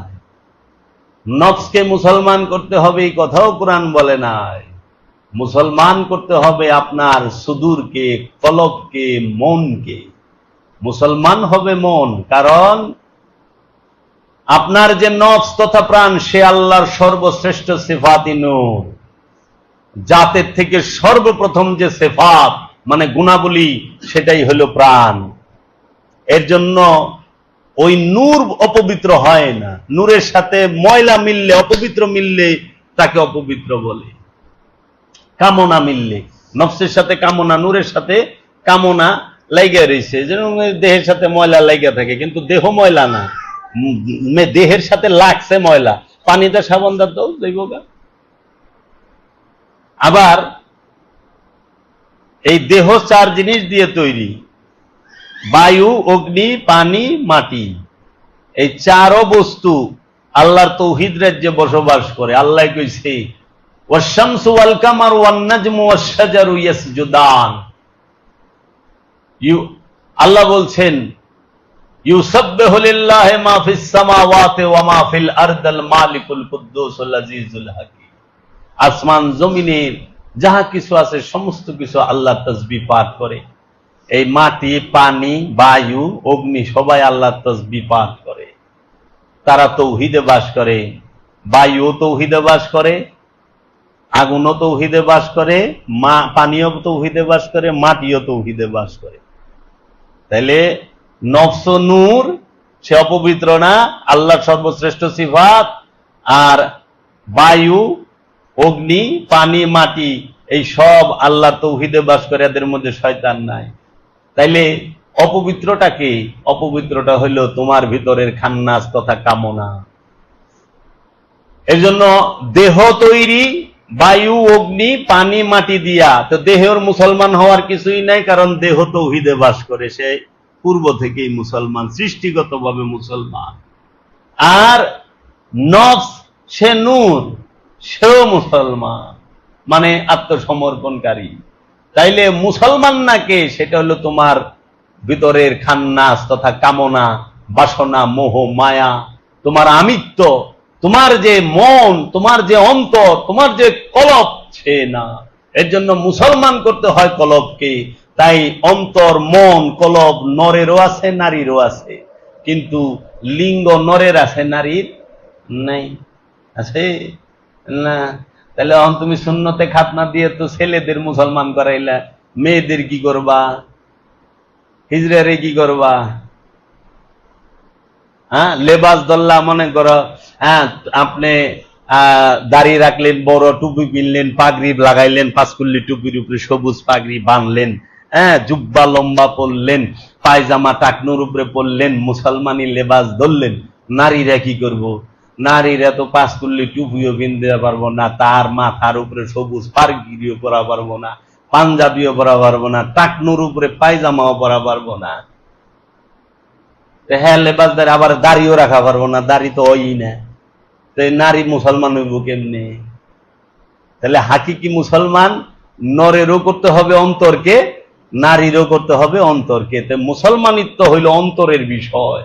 নফসকে মুসলমান করতে হবে এই কথাও কোরআন বলে নাই। মুসলমান করতে হবে আপনার সুদূরকে, কলবকে, মনকে। মুসলমান হবে মন, কারণ আপনার যে নফস তথা প্রাণ, সে আল্লাহর সর্বশ্রেষ্ঠ সিফাতি নূর। জাতের থেকে সর্বপ্রথম যে সিফাত মানে গুণাবলী, সেটাই হলো প্রাণ। এর জন্য ওই নূর অপবিত্র হয় না। নূরের সাথে ময়লা মিললে, অপবিত্র মিললে তাকে অপবিত্র বলে। কামনা মিললে, নফসের সাথে কামনা, নূরের সাথে কামনা লাইগা রয়েছে, যেরকম দেহের সাথে ময়লা লাইগা থাকে, কিন্তু দেহ ময়লা না, দেহের সাথে লাগছে ময়লা, পানিতে সাবান দাও দেখবো। আবার এই দেহ 4 জিনিস দিয়ে তৈরি, বায়ু, অগ্নি, পানি, মাটি। এই 4 বস্তু আল্লাহর তৌহিদ রাজ্যে বসবাস করে। আল্লাহ কইছে ওয়াশ-শামসু ওয়াল কামারু ওয়ান নাজমু ওয়াশ-শাজারু ইয়াসজুদান। আল্লাহ বলছেন ইউসাব্বিহু লিল্লাহি মা ফিস সামাওয়াতি ওয়া মা ফিল আরদিল মালিকুল কুদ্দুসুল আজিজুল হাকীম। আসমান জমিনের যাহা কিছু আছে সমস্ত কিছু আল্লাহ তাসবিহ পাঠ করে। এই মাটি, পানি, বায়ু, অগ্নি সবাই আল্লাহ তাসবিহ পাঠ করে। তারা তৌহিদে বাস করে। বায়ু তৌহিদে বাস করে, আগুনও তৌহিদে বাস করে, পানিও তৌহিদে বাস করে, মাটিও তৌহিদে বাস করে। তাইলে নফস নূর, সে অপবিত্র না, আল্লাহর সর্বশ্রেষ্ঠ সিফাত। আর বায়ু, অগ্নি, পানি, মাটি এই সব আল্লাহ তৌহিদে বাস করে, এদের মধ্যে শয়তান নাই। তাইলে অপবিত্রটা কি? অপবিত্রটা হইল তোমার ভিতরের খান্নাস তথা কামনা। এর জন্য দেহ তৈরি বায়ু, অগ্নি, পানি, মাটি দিয়া। তো দেহের মুসলমান হওয়ার কিছুই নাই, কারণ দেহ তৌহিদে বাস করে, সে পূর্ব থেকেই মুসলমান, সৃষ্টিগতভাবে মুসলমান। আর নফস সে নূর, সেও মুসলমান, মানে আত্মসমর্পণকারী। তাইলে মুসলমান না কে? সেটা হলো তোমার ভিতরের খান্নাস তথা কামনা, বাসনা, মোহ, মায়া, তোমার আমিত্ব, তোমার যে মন, তোমার যে অন্তর, তোমার যে কলব, সে না। এর জন্য মুসলমান করতে হয় কলবকে। তাই অন্তর, মন, কলব নরেরও আছে, নারীরও আছে, কিন্তু লিঙ্গ নরের আছে, নারীর নাই। আছে না? তাহলে তুমি সুন্নতে খাতনা দিয়ে তো ছেলেদের মুসলমান করাইলা, মেয়েদের কি করবা? হিজড়ারে কি করবা? হ্যাঁ, লেবাস দল্লা মনে করো। হ্যাঁ, আপনি দাড়ি রাখলেন, বড় টুপি কিনলেন, পাগড়ি লাগাইলেন, পাঁচকুল্লি টুপির উপরে সবুজ পাগড়ি বাঁধলেন, হ্যাঁ, জুব্বা লম্বা পরলেন, পায়জামা টাকনুর উপরে পরলেন, মুসলমানি লেবাস ধরলেন। নারীরা কি করব? নারীরা তো পাঁচকুল্লি টুপিও কিনতে পারবো না, তার মাথার উপরে সবুজ পাগড়িও পরা পারবো না, পাঞ্জাবিও পরা পারবো না, টাকনুর উপরে পায়জামাও পরা পারবো না। হ্যাঁ, লেবাস দাঁড়ি, আবার দাড়িও রাখা পারবো না, দাড়ি তো ওই না। তো নারী মুসলমান হইব কেমনে? তাহলে হাকিকি মুসলমান নরেরও করতে হবে অন্তরকে, নারীরও করতে হবে অন্তরকে। তো মুসলমানিত্ব হইল অন্তরের বিষয়।